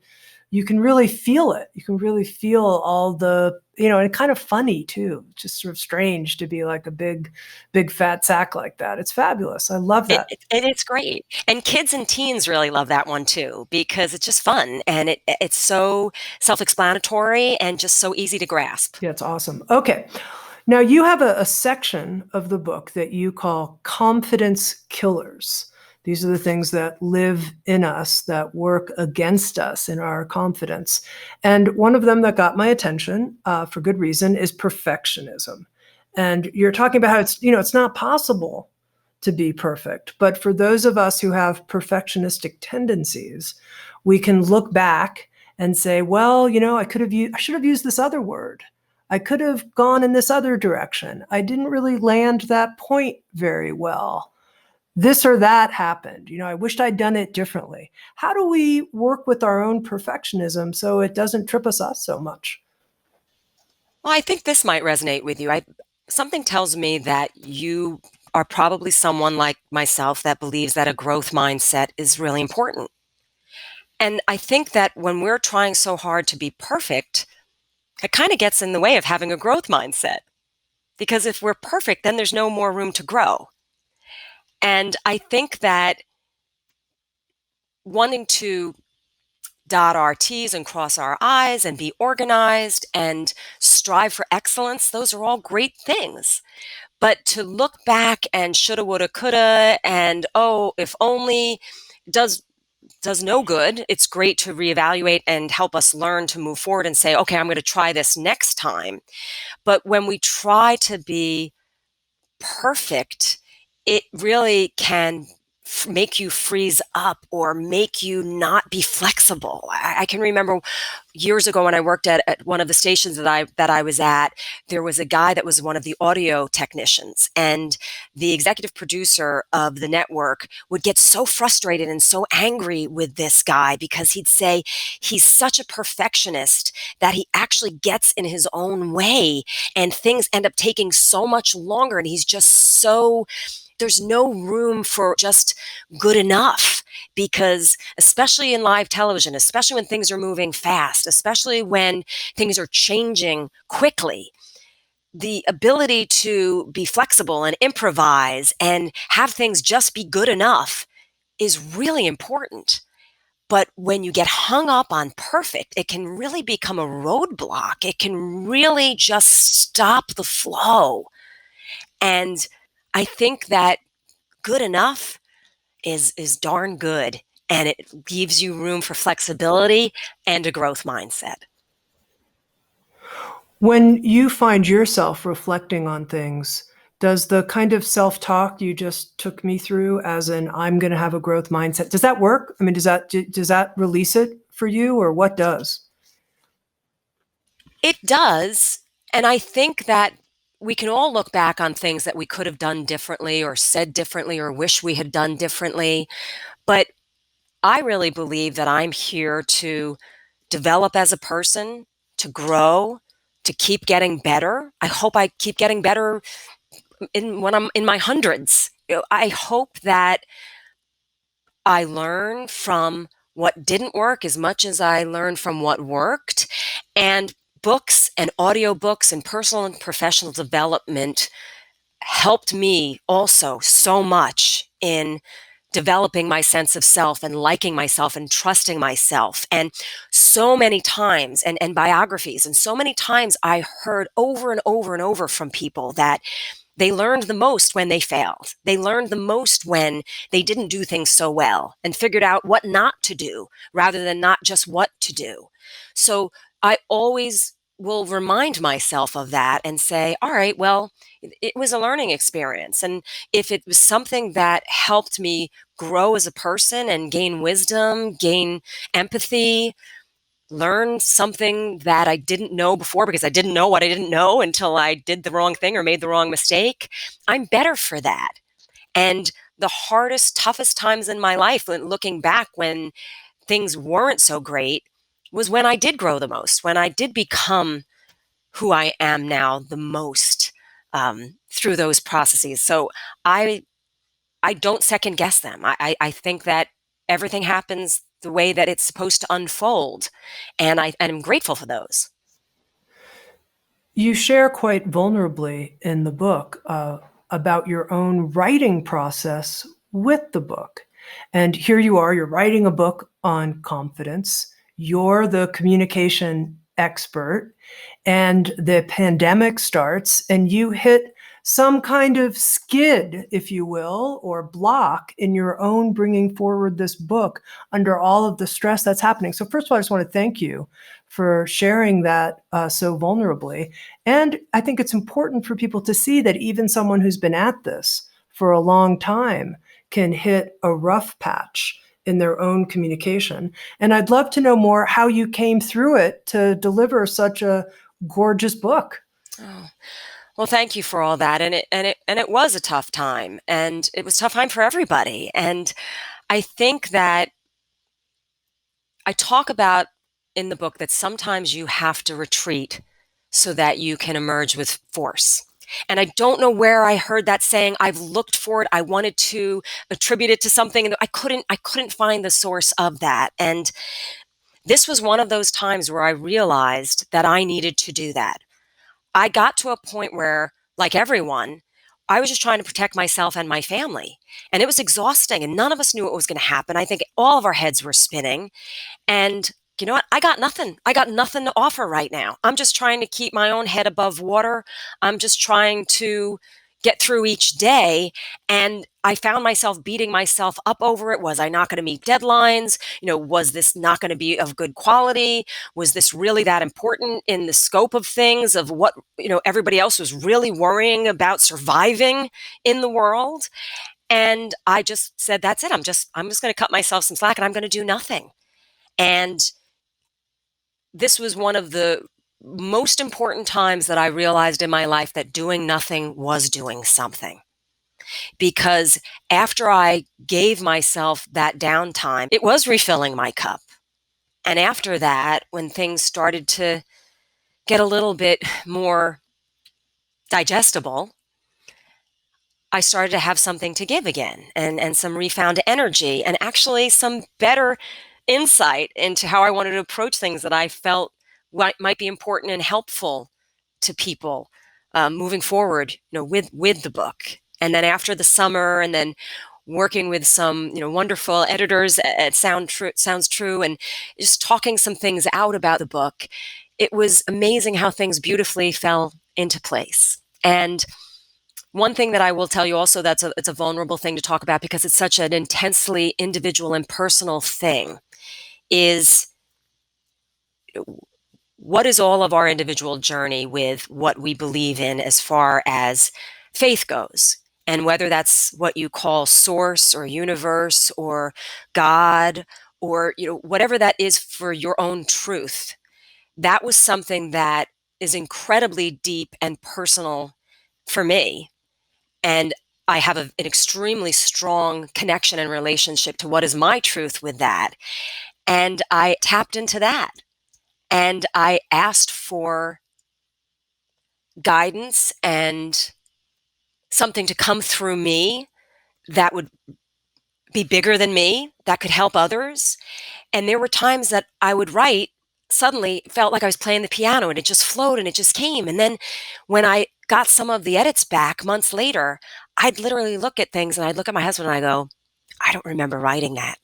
Speaker 1: you can really feel it. You can really feel all and kind of funny too. Just sort of strange to be like a big fat sack like that. It's fabulous. I love that.
Speaker 2: it's great. And kids and teens really love that one too, because it's just fun, and it's so self-explanatory and just so easy to grasp.
Speaker 1: Yeah, it's awesome. Okay. Now you have a section of the book that you call confidence killers. These are the things that live in us, that work against us in our confidence. And one of them that got my attention, for good reason, is perfectionism. And you're talking about how it's not possible to be perfect. But for those of us who have perfectionistic tendencies, we can look back and say, well, I should have used this other word. I could have gone in this other direction. I didn't really land that point very well. This or that happened. I wished I'd done it differently. How do we work with our own perfectionism so it doesn't trip us up so much?
Speaker 2: Well, I think this might resonate with you. Something tells me that you are probably someone like myself that believes that a growth mindset is really important. And I think that when we're trying so hard to be perfect, it kind of gets in the way of having a growth mindset. Because if we're perfect, then there's no more room to grow. And I think that wanting to dot our T's and cross our I's and be organized and strive for excellence, those are all great things. But to look back and shoulda, woulda, coulda, and oh, if only, does no good. It's great to reevaluate and help us learn to move forward and say, okay, I'm going to try this next time. But when we try to be perfect, it really can make you freeze up or make you not be flexible. I can remember years ago when I worked at one of the stations that I was at, there was a guy that was one of the audio technicians, and the executive producer of the network would get so frustrated and so angry with this guy because he'd say he's such a perfectionist that he actually gets in his own way and things end up taking so much longer, and he's just so there's no room for just good enough, because especially in live television, especially when things are moving fast, especially when things are changing quickly, the ability to be flexible and improvise and have things just be good enough is really important. But when you get hung up on perfect, it can really become a roadblock. It can really just stop the flow. And I think that good enough is darn good, and it gives you room for flexibility and a growth mindset.
Speaker 1: When you find yourself reflecting on things, does the kind of self-talk you just took me through, as in I'm going to have a growth mindset, does that work? I mean, does that release it for you, or what does?
Speaker 2: It does, and I think that we can all look back on things that we could have done differently or said differently or wish we had done differently, but I really believe that I'm here to develop as a person, to grow, to keep getting better. I hope I keep getting better when I'm in my hundreds. I hope that I learn from what didn't work as much as I learned from what worked. And books and audiobooks and personal and professional development helped me also so much in developing my sense of self and liking myself and trusting myself. And so many times, and biographies, and so many times I heard over and over and over from people that they learned the most when they failed. They learned the most when they didn't do things so well and figured out what not to do rather than not just what to do. So I always will remind myself of that and say, all right, well, it was a learning experience. And if it was something that helped me grow as a person and gain wisdom, gain empathy, learn something that I didn't know before because I didn't know what I didn't know until I did the wrong thing or made the wrong mistake, I'm better for that. And the hardest, toughest times in my life, when looking back when things weren't so great, was when I did grow the most, when I did become who I am now the most through those processes. So I I don't second guess them. I think that everything happens the way that it's supposed to unfold, and I'm grateful for those.
Speaker 1: You share quite vulnerably in the book about your own writing process with the book. And here you are, you're writing a book on confidence. You're the communication expert, and the pandemic starts, and you hit some kind of skid, if you will, or block in your own bringing forward this book under all of the stress that's happening. So, first of all, I just want to thank you for sharing that so vulnerably. And I think it's important for people to see that even someone who's been at this for a long time can hit a rough patch in their own communication. And I'd love to know more how you came through it to deliver such a gorgeous book.
Speaker 2: Oh, well, thank you for all that. And it was a tough time, and it was a tough time for everybody. And I think that I talk about in the book that sometimes you have to retreat so that you can emerge with force. And I don't know where I heard that saying. I've looked for it. I wanted to attribute it to something, and I couldn't find the source of that. And this was one of those times where I realized that I needed to do that. I got to a point where, like everyone, I was just trying to protect myself and my family. And it was exhausting, and none of us knew what was going to happen. I think all of our heads were spinning. And you know what? I got nothing. I got nothing to offer right now. I'm just trying to keep my own head above water. I'm just trying to get through each day. And I found myself beating myself up over it. Was I not going to meet deadlines? Was this not going to be of good quality? Was this really that important in the scope of things, of what, everybody else was really worrying about surviving in the world? And I just said, that's it. I'm just going to cut myself some slack, and I'm going to do nothing. And this was one of the most important times that I realized in my life that doing nothing was doing something. Because after I gave myself that downtime, it was refilling my cup. And after that, when things started to get a little bit more digestible, I started to have something to give again, and some refound energy, and actually some better insight into how I wanted to approach things that I felt might be important and helpful to people. moving forward, with the book. And then after the summer, and then working with some, wonderful editors at Sounds True, and just talking some things out about the book, it was amazing how things beautifully fell into place. And one thing that I will tell you also, it's a vulnerable thing to talk about because it's such an intensely individual and personal thing, is what is all of our individual journey with what we believe in as far as faith goes. And whether that's what you call source or universe or God, or whatever that is for your own truth. That was something that is incredibly deep and personal for me. And I have an extremely strong connection and relationship to what is my truth with that. And I tapped into that. And I asked for guidance and something to come through me that would be bigger than me, that could help others. And there were times that I would write, suddenly felt like I was playing the piano and it just flowed and it just came. And then when I got some of the edits back months later, I'd literally look at things and I'd look at my husband and I go, I don't remember writing that,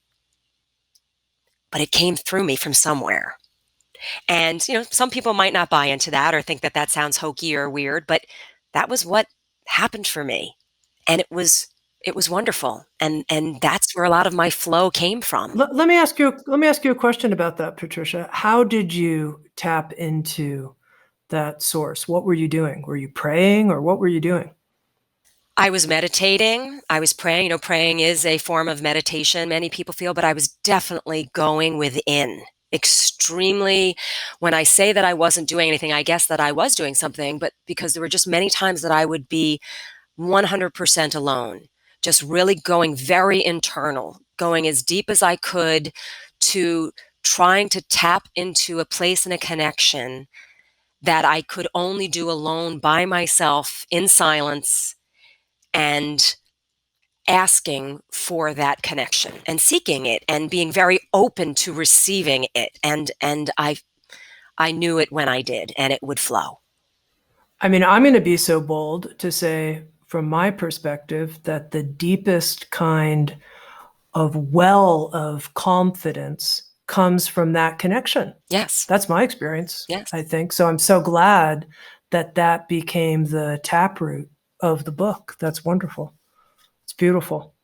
Speaker 2: but it came through me from somewhere. And, some people might not buy into that or think that that sounds hokey or weird, but that was what happened for me. And it was wonderful. And that's where a lot of my flow came from.
Speaker 1: Let me ask you a question about that, Patricia. How did you tap into that source? What were you doing? Were you praying, or what were you doing?
Speaker 2: I was meditating. I was praying. Praying is a form of meditation, many people feel, but I was definitely going within extremely. When I say that I wasn't doing anything, I guess that I was doing something, but because there were just many times that I would be 100% alone, just really going very internal, going as deep as I could to trying to tap into a place and a connection that I could only do alone by myself in silence, and asking for that connection and seeking it and being very open to receiving it. And I knew it when I did, and it would flow.
Speaker 1: I mean, I'm going to be so bold to say, from my perspective, that the deepest kind of well of confidence comes from that connection.
Speaker 2: Yes.
Speaker 1: That's my experience,
Speaker 2: Yes.
Speaker 1: I think. So I'm so glad that that became the taproot of the book. That's wonderful. It's beautiful.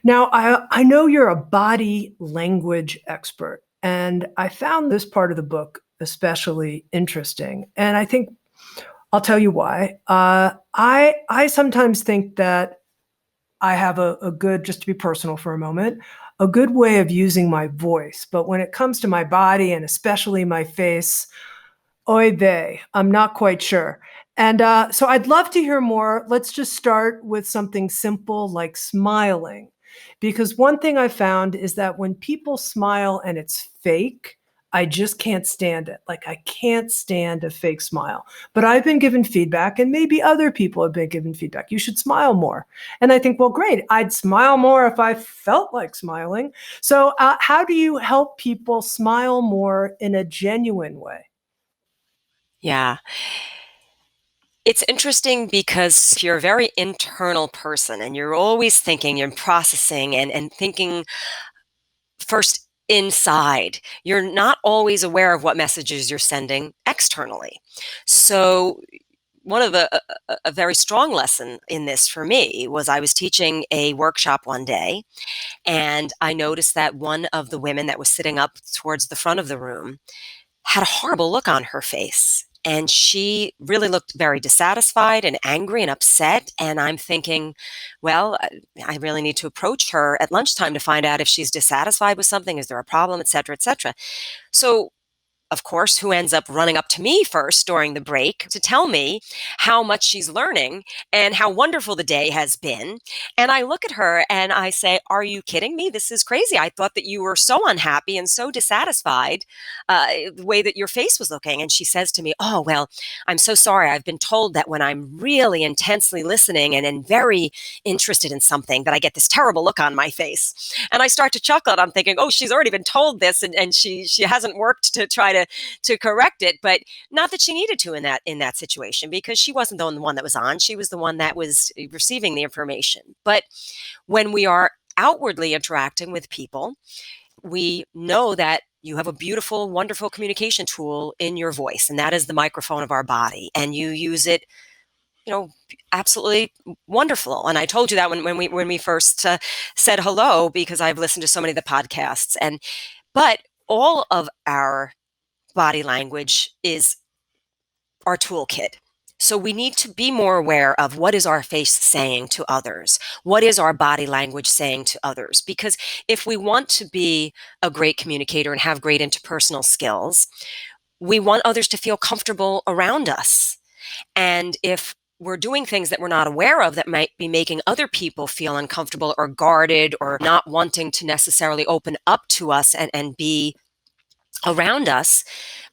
Speaker 1: Now, I know you're a body language expert, and I found this part of the book especially interesting. And I think I'll tell you why. I sometimes think that I have a good, just to be personal for a moment, a good way of using my voice. But when it comes to my body and especially my face, oy vey, I'm not quite sure. And so I'd love to hear more. Let's just start with something simple like smiling. Because one thing I found is that when people smile and it's fake, I just can't stand it. Like, I can't stand a fake smile. But I've been given feedback, and maybe other people have been given feedback. You should smile more. And I think, well, great. I'd smile more if I felt like smiling. So how do you help people smile more in a genuine way?
Speaker 2: Yeah. It's interesting because you're a very internal person and you're always thinking, you're processing and thinking first inside. You're not always aware of what messages you're sending externally. So one of a very strong lesson in this for me was I was teaching a workshop one day, and I noticed that one of the women that was sitting up towards the front of the room had a horrible look on her face. And she really looked very dissatisfied and angry and upset. And I'm thinking, well, I really need to approach her at lunchtime to find out if she's dissatisfied with something. Is there a problem, et cetera, et cetera. So of course, who ends up running up to me first during the break to tell me how much she's learning and how wonderful the day has been. And I look at her and I say, are you kidding me? This is crazy. I thought that you were so unhappy and so dissatisfied, the way that your face was looking. And she says to me, oh, well, I'm so sorry. I've been told that when I'm really intensely listening and very interested in something, that I get this terrible look on my face. And I start to chuckle and I'm thinking, oh, she's already been told this, and she hasn't worked to try to to correct it, but not that she needed to in that situation, because she wasn't the one that was on. She was the one that was receiving the information. But when we are outwardly interacting with people, we know that you have a beautiful, wonderful communication tool in your voice, and that is the microphone of our body. And you use it, absolutely wonderful. And I told you that when we first said hello, because I've listened to so many of the podcasts. But all of our body language is our toolkit. So we need to be more aware of what is our face saying to others? What is our body language saying to others? Because if we want to be a great communicator and have great interpersonal skills, we want others to feel comfortable around us. And if we're doing things that we're not aware of that might be making other people feel uncomfortable or guarded or not wanting to necessarily open up to us and be around us,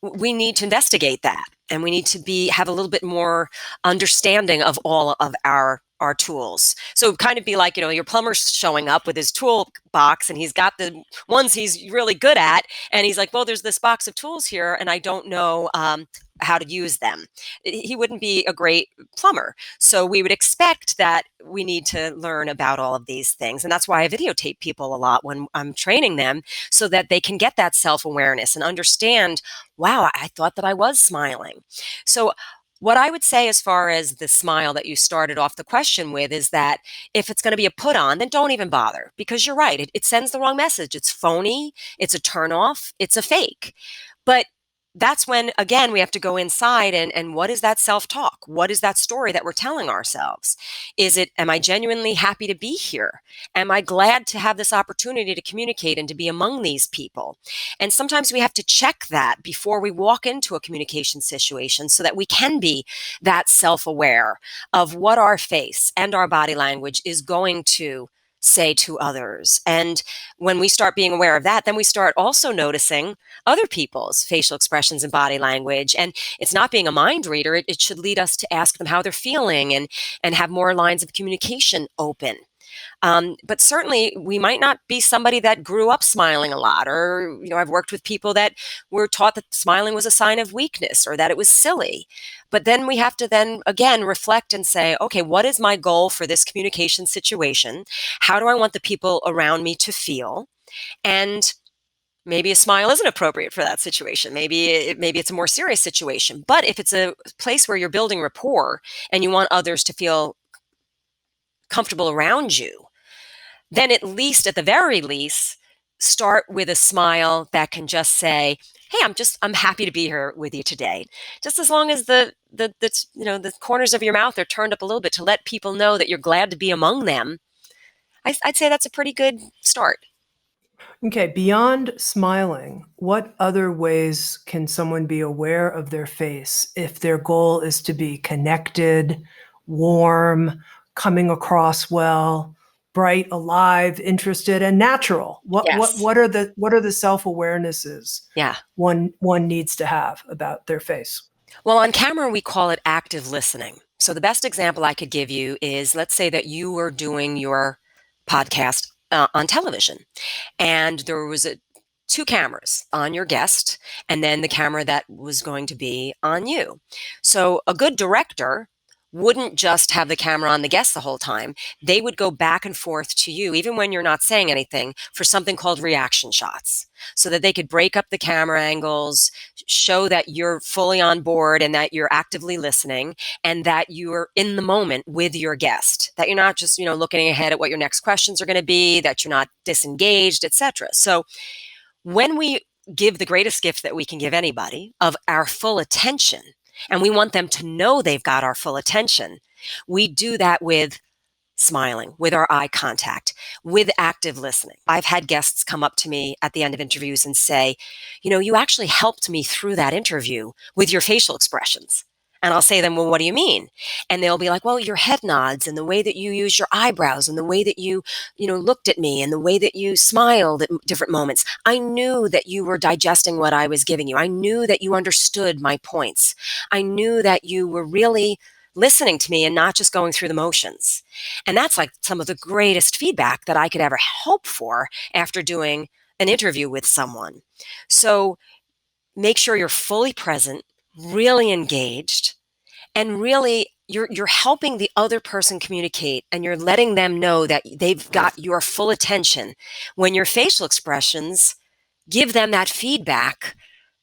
Speaker 2: we need to investigate that, and we need to have a little bit more understanding of all of our tools. So kind of be like, your plumber's showing up with his toolbox, and he's got the ones he's really good at, and he's like, well, there's this box of tools here, and I don't know how to use them. He wouldn't be a great plumber. So we would expect that we need to learn about all of these things. And that's why I videotape people a lot when I'm training them, so that they can get that self-awareness and understand, wow, I thought that I was smiling. So what I would say as far as the smile that you started off the question with is that if it's going to be a put on, then don't even bother, because you're right. It sends the wrong message. It's phony. It's a turnoff. It's a fake. But that's when, again, we have to go inside and what is that self-talk? What is that story that we're telling ourselves? Am I genuinely happy to be here? Am I glad to have this opportunity to communicate and to be among these people? And sometimes we have to check that before we walk into a communication situation, so that we can be that self-aware of what our face and our body language is going to say to others. And when we start being aware of that, then we start also noticing other people's facial expressions and body language. And it's not being a mind reader. It should lead us to ask them how they're feeling and have more lines of communication open. But certainly we might not be somebody that grew up smiling a lot, or, I've worked with people that were taught that smiling was a sign of weakness or that it was silly. But then we have to then again reflect and say, okay, what is my goal for this communication situation? How do I want the people around me to feel? And maybe a smile isn't appropriate for that situation. Maybe it's a more serious situation. But if it's a place where you're building rapport and you want others to feel comfortable around you, then at the very least, start with a smile that can just say, hey, I'm happy to be here with you today. Just as long as the corners of your mouth are turned up a little bit to let people know that you're glad to be among them, I'd say that's a pretty good start.
Speaker 1: Okay, beyond smiling, what other ways can someone be aware of their face if their goal is to be connected, warm, coming across well, bright, alive, interested, and natural?
Speaker 2: Yes.
Speaker 1: What are the self-awarenesses
Speaker 2: Yeah.
Speaker 1: one needs to have about their face?
Speaker 2: Well, on camera, we call it active listening. So the best example I could give you is, let's say that you were doing your podcast on television, and there was two cameras on your guest, and then the camera that was going to be on you. So a good director wouldn't just have the camera on the guest the whole time. They would go back and forth to you, even when you're not saying anything, for something called reaction shots, so that they could break up the camera angles, show that you're fully on board and that you're actively listening, and that you're in the moment with your guest, that you're not just, looking ahead at what your next questions are going to be, that you're not disengaged, etc. So when we give the greatest gift that we can give anybody, of our full attention, and we want them to know they've got our full attention, we do that with smiling, with our eye contact, with active listening. I've had guests come up to me at the end of interviews and say, you actually helped me through that interview with your facial expressions. And I'll say to them, well, what do you mean? And they'll be like, well, your head nods and the way that you use your eyebrows and the way that you looked at me and the way that you smiled at different moments. I knew that you were digesting what I was giving you. I knew that you understood my points. I knew that you were really listening to me and not just going through the motions. And that's like some of the greatest feedback that I could ever hope for after doing an interview with someone. So make sure you're fully present, really engaged, and really you're helping the other person communicate, and you're letting them know that they've got your full attention. When your facial expressions give them that feedback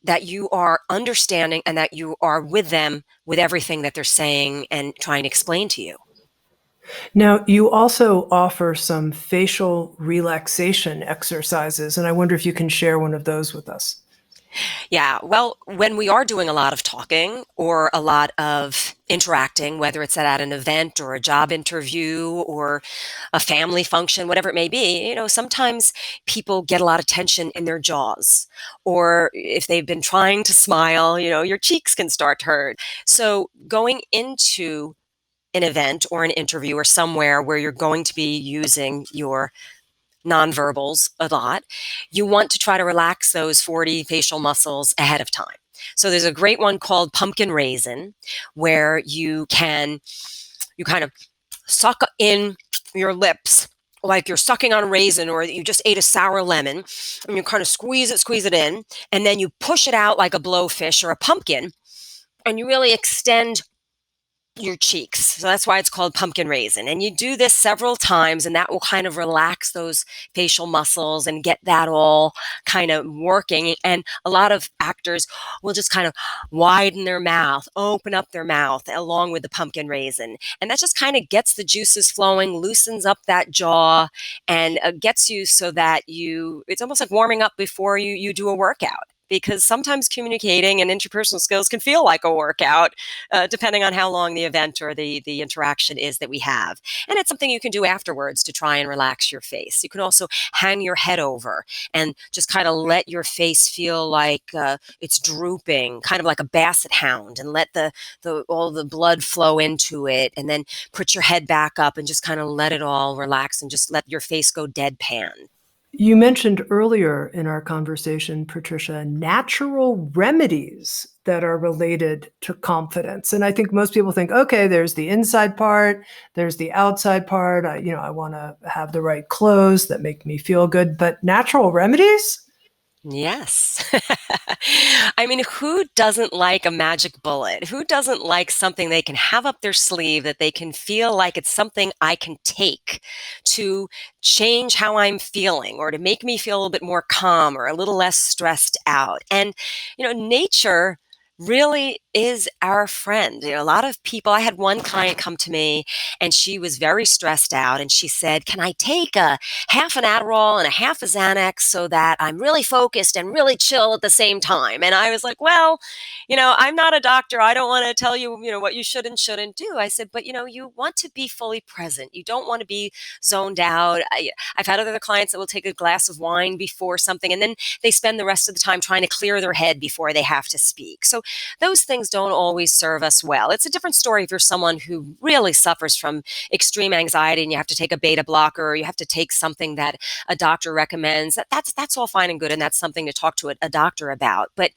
Speaker 2: that you are understanding and that you are with them with everything that they're saying and trying to explain to you.
Speaker 1: Now, you also offer some facial relaxation exercises, and I wonder if you can share one of those with us.
Speaker 2: Yeah, well, when we are doing a lot of talking or a lot of interacting, whether it's at an event or a job interview or a family function, whatever it may be, sometimes people get a lot of tension in their jaws. Or if they've been trying to smile, your cheeks can start to hurt. So going into an event or an interview or somewhere where you're going to be using your nonverbals a lot, you want to try to relax those 40 facial muscles ahead of time. So there's a great one called pumpkin raisin where you kind of suck in your lips like you're sucking on a raisin or you just ate a sour lemon, and you kind of squeeze it in, and then you push it out like a blowfish or a pumpkin, and you really extend your cheeks. So that's why it's called pumpkin raisin. And you do this several times, and that will kind of relax those facial muscles and get that all kind of working. And a lot of actors will just kind of widen their mouth, open up their mouth along with the pumpkin raisin. And that just kind of gets the juices flowing, loosens up that jaw, and gets you so that it's almost like warming up before you do a workout. Because sometimes communicating and interpersonal skills can feel like a workout, depending on how long the event or the interaction is that we have. And it's something you can do afterwards to try and relax your face. You can also hang your head over and just kind of let your face feel like it's drooping, kind of like a basset hound, and let all the blood flow into it. And then put your head back up and just kind of let it all relax and just let your face go deadpan.
Speaker 1: You mentioned earlier in our conversation, Patricia, natural remedies that are related to confidence. And I think most people think, okay, there's the inside part, there's the outside part. I want to have the right clothes that make me feel good, but natural remedies?
Speaker 2: Yes. I mean, who doesn't like a magic bullet? Who doesn't like something they can have up their sleeve that they can feel like it's something I can take to change how I'm feeling or to make me feel a little bit more calm or a little less stressed out? And, nature really is our friend. A lot of people, I had one client come to me and she was very stressed out, and she said, "Can I take a half an Adderall and a half a Xanax so that I'm really focused and really chill at the same time?" And I was like, well, I'm not a doctor. I don't want to tell you, what you should and shouldn't do. I said, but, you want to be fully present. You don't want to be zoned out. I've had other clients that will take a glass of wine before something, and then they spend the rest of the time trying to clear their head before they have to speak. So those things don't always serve us well. It's a different story if you're someone who really suffers from extreme anxiety and you have to take a beta blocker or you have to take something that a doctor recommends. That's all fine and good, and that's something to talk to a doctor about. But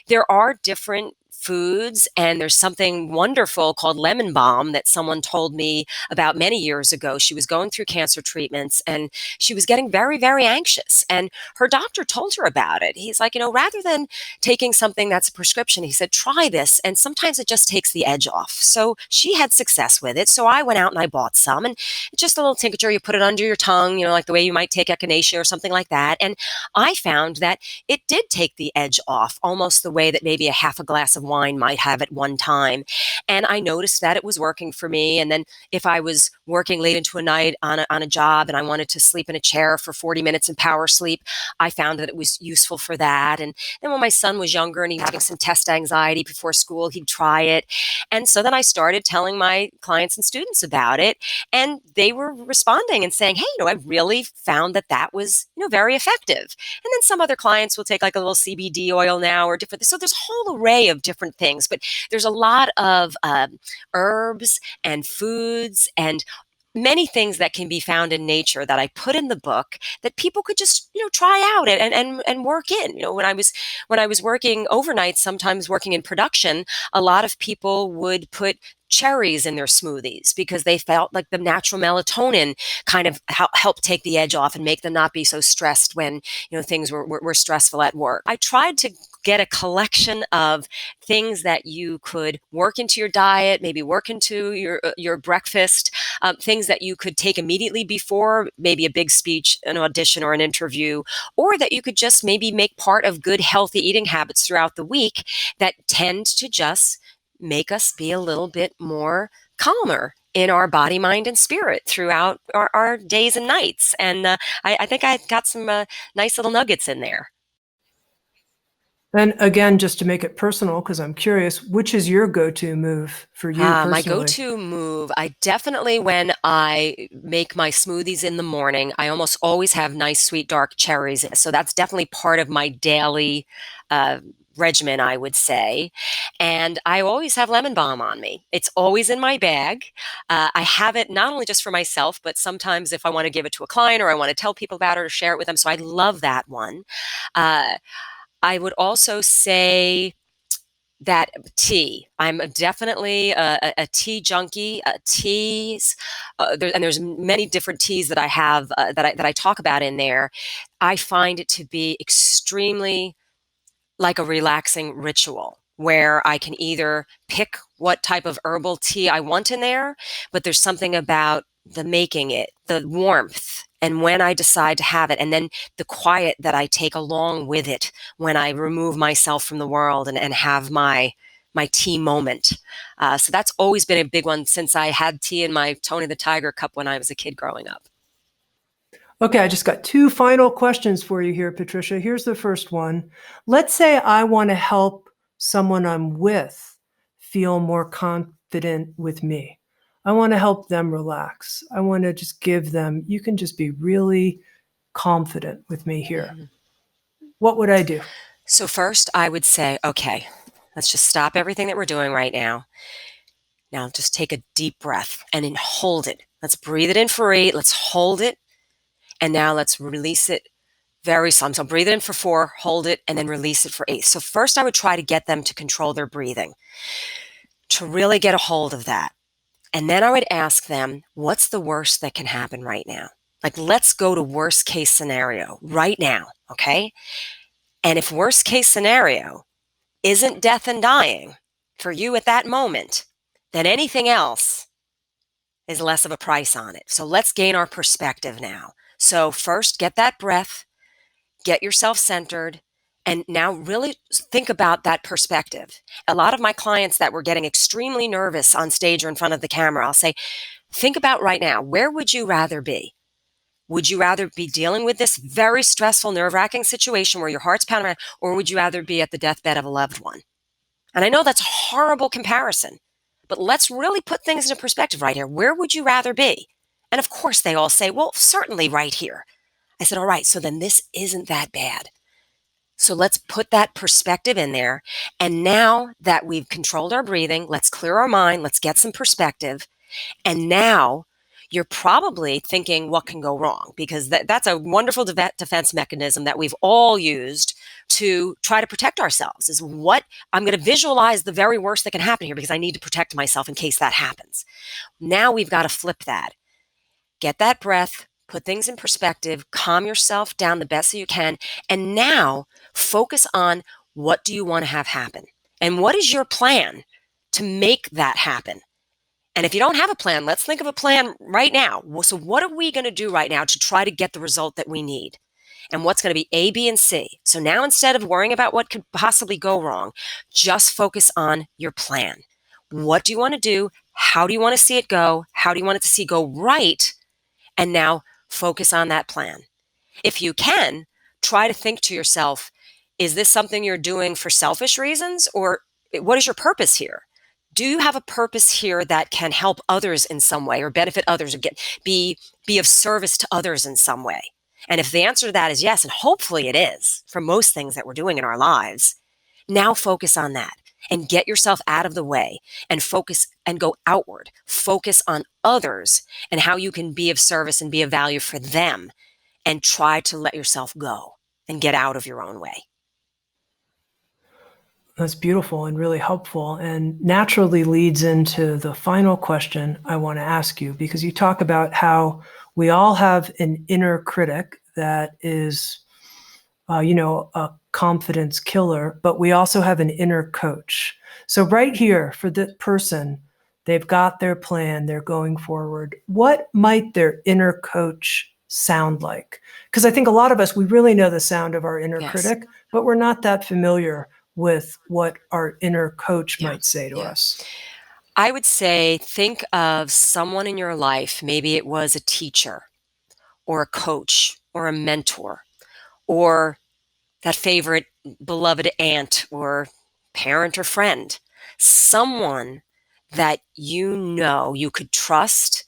Speaker 2: there are different foods, and there's something wonderful called lemon balm that someone told me about many years ago. She was going through cancer treatments and she was getting very, very anxious, and her doctor told her about it. He's like, rather than taking something that's a prescription, he said, try this, and sometimes it just takes the edge off. So she had success with it, so I went out and I bought some, and it's just a little tincture. You put it under your tongue, like the way you might take echinacea or something like that. And I found that it did take the edge off, almost the way that maybe a half a glass of wine might have at one time. And I noticed that it was working for me. And then if I was working late into a night on a job and I wanted to sleep in a chair for 40 minutes in power sleep, I found that it was useful for that. And then when my son was younger and he was having some test anxiety before school, he'd try it. And so then I started telling my clients and students about it, and they were responding and saying, hey, I really found that was, very effective. And then some other clients will take like a little CBD oil now or different. So there's a whole array of different things, but there's a lot of herbs and foods and many things that can be found in nature that I put in the book that people could just, try out and work in. When I was working overnight, sometimes working in production, a lot of people would put cherries in their smoothies because they felt like the natural melatonin kind of helped take the edge off and make them not be so stressed when things were stressful at work. I tried to get a collection of things that you could work into your diet, maybe work into your breakfast, things that you could take immediately before maybe a big speech, an audition, or an interview, or that you could just maybe make part of good, healthy eating habits throughout the week that tend to just make us be a little bit more calmer in our body, mind, and spirit throughout our days and nights. And I think I got some nice little nuggets in there.
Speaker 1: And again, just to make it personal, because I'm curious, which is your go-to move for you personally?
Speaker 2: My go-to move, I definitely, when I make my smoothies in the morning, I almost always have nice, sweet, dark cherries. So that's definitely part of my daily regimen, I would say. And I always have lemon balm on me. It's always in my bag. I have it not only just for myself, but sometimes if I want to give it to a client or I want to tell people about it or share it with them. So I love that one. I would also say that tea. I'm definitely a tea junkie. Teas, and there's many different teas that I have that I talk about in there. I find it to be extremely like a relaxing ritual where I can either pick what type of herbal tea I want in there, but there's something about the making it, the warmth, and when I decide to have it, and then the quiet that I take along with it when I remove myself from the world and have my tea moment. So that's always been a big one since I had tea in my Tony the Tiger cup when I was a kid growing up.
Speaker 1: Okay, I just got two final questions for you here, Patricia. Here's the first one. Let's say I want to help someone I'm with feel more confident with me. I want to help them relax. I want to just give them, you can just be really confident with me here.
Speaker 2: Mm-hmm.
Speaker 1: What would I do?
Speaker 2: So first I would say, okay, let's just stop everything that we're doing right now. Now just take a deep breath and then hold it. Let's breathe it in for 8. Let's hold it. And now let's release it very slow. So breathe it in for 4, hold it, and then release it for 8. So first I would try to get them to control their breathing, to really get a hold of that. And then I would ask them, what's the worst that can happen right now? Like, let's go to worst case scenario right now, okay? And if worst case scenario isn't death and dying for you at that moment, then anything else is less of a price on it. So let's gain our perspective now. So first, get that breath, get yourself centered, and now really think about that perspective. A lot of my clients that were getting extremely nervous on stage or in front of the camera, I'll say, think about right now, where would you rather be? Would you rather be dealing with this very stressful, nerve-wracking situation where your heart's pounding around, or would you rather be at the deathbed of a loved one? And I know that's a horrible comparison, but let's really put things into perspective right here. Where would you rather be? And of course, they all say, well, certainly right here. I said, all right, so then this isn't that bad. So let's put that perspective in there. And now that we've controlled our breathing, let's clear our mind, let's get some perspective. And now you're probably thinking, what can go wrong? Because that's a wonderful defense mechanism that we've all used to try to protect ourselves, is what I'm going to visualize the very worst that can happen here because I need to protect myself in case that happens. Now we've got to flip that. Get that breath, put things in perspective, calm yourself down the best that you can, and now focus on what do you want to have happen? And what is your plan to make that happen? And if you don't have a plan, let's think of a plan right now. So what are we going to do right now to try to get the result that we need? And what's going to be A, B, and C? So now instead of worrying about what could possibly go wrong, just focus on your plan. What do you want to do? How do you want to see it go? How do you want it to see go right? And now focus on that plan. If you can, try to think to yourself, is this something you're doing for selfish reasons, or what is your purpose here? Do you have a purpose here that can help others in some way or benefit others or be of service to others in some way? And if the answer to that is yes, and hopefully it is for most things that we're doing in our lives, now focus on that and get yourself out of the way and focus and go outward. Focus on others and how you can be of service and be of value for them, and try to let yourself go and get out of your own way.
Speaker 1: That's beautiful and really helpful, and naturally leads into the final question I want to ask you, because you talk about how we all have an inner critic that is a confidence killer, but we also have an inner coach. So right here for the person, they've got their plan, they're going forward. What might their inner coach sound like? Because I think a lot of us, we really know the sound of our inner critic, but we're not that familiar with what our inner coach might say to us.
Speaker 2: I would say, think of someone in your life. Maybe it was a teacher or a coach or a mentor or that favorite beloved aunt or parent or friend, someone that you could trust,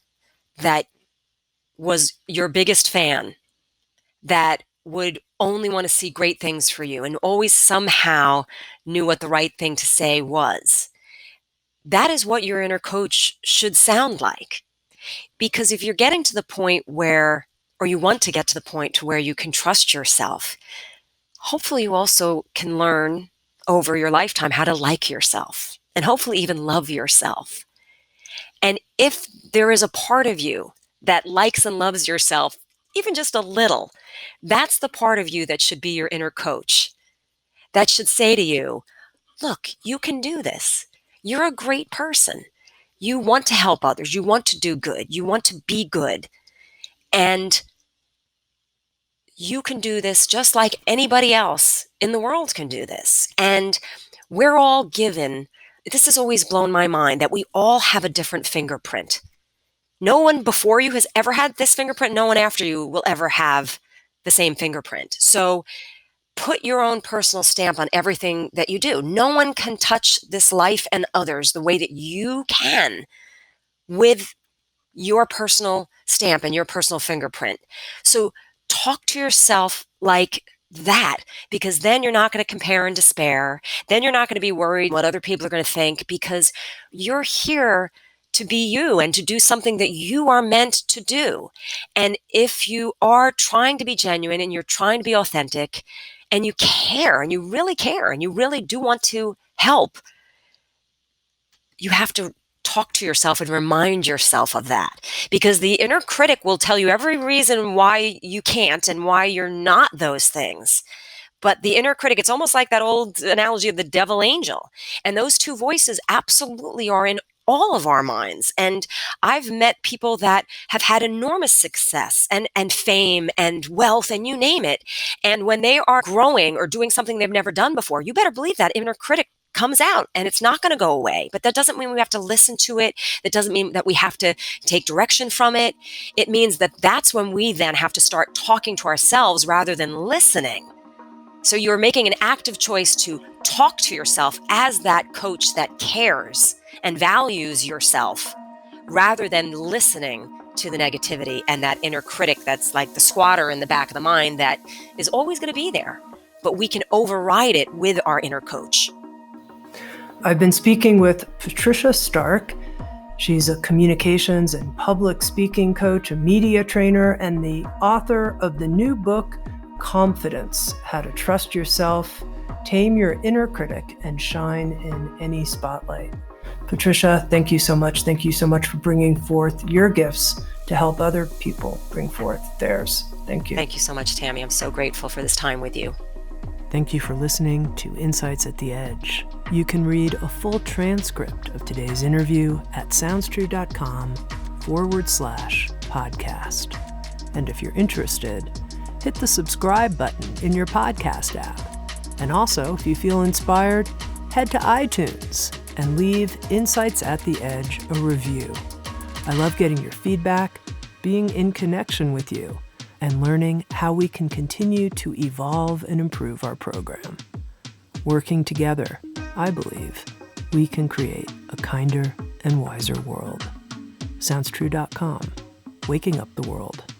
Speaker 2: that was your biggest fan, that would only want to see great things for you and always somehow knew what the right thing to say was. That is what your inner coach should sound like. Because if you're getting to the point where, or you want to get to the point to where you can trust yourself, hopefully you also can learn over your lifetime how to like yourself and hopefully even love yourself. And if there is a part of you that likes and loves yourself, even just a little, that's the part of you that should be your inner coach. That should say to you, look, you can do this. You're a great person. You want to help others. You want to do good. You want to be good. And you can do this just like anybody else in the world can do this. And we're all given, this has always blown my mind, that we all have a different fingerprint. No one before you has ever had this fingerprint. No one after you will ever have the same fingerprint. So put your own personal stamp on everything that you do. No one can touch this life and others the way that you can with your personal stamp and your personal fingerprint. So talk to yourself like that, because then you're not going to compare and despair. Then you're not going to be worried what other people are going to think, because you're here to be you and to do something that you are meant to do. And if you are trying to be genuine and you're trying to be authentic and you care and you really do want to help, you have to talk to yourself and remind yourself of that, because the inner critic will tell you every reason why you can't and why you're not those things. But the inner critic, it's almost like that old analogy of the devil angel. And those two voices absolutely are in all of our minds. And I've met people that have had enormous success and fame and wealth and you name it. And when they are growing or doing something they've never done before, you better believe that inner critic comes out and it's not going to go away. But that doesn't mean we have to listen to it. That doesn't mean that we have to take direction from it. It means that that's when we then have to start talking to ourselves rather than listening. So you're making an active choice to talk to yourself as that coach that cares and values yourself, rather than listening to the negativity and that inner critic that's like the squatter in the back of the mind that is always going to be there. But we can override it with our inner coach.
Speaker 1: I've been speaking with Patricia Stark. She's a communications and public speaking coach, a media trainer, and the author of the new book, Calmfidence: How to Trust Yourself, Tame Your Inner Critic, and Shine in Any Spotlight. Patricia, thank you so much. Thank you so much for bringing forth your gifts to help other people bring forth theirs. Thank you.
Speaker 2: Thank you so much, Tami. I'm so grateful for this time with you.
Speaker 1: Thank you for listening to Insights at the Edge. You can read a full transcript of today's interview at soundstrue.com/podcast. And if you're interested, hit the subscribe button in your podcast app. And also, if you feel inspired, head to iTunes and leave Insights at the Edge a review. I love getting your feedback, being in connection with you, and learning how we can continue to evolve and improve our program. Working together, I believe, we can create a kinder and wiser world. SoundsTrue.com, waking up the world.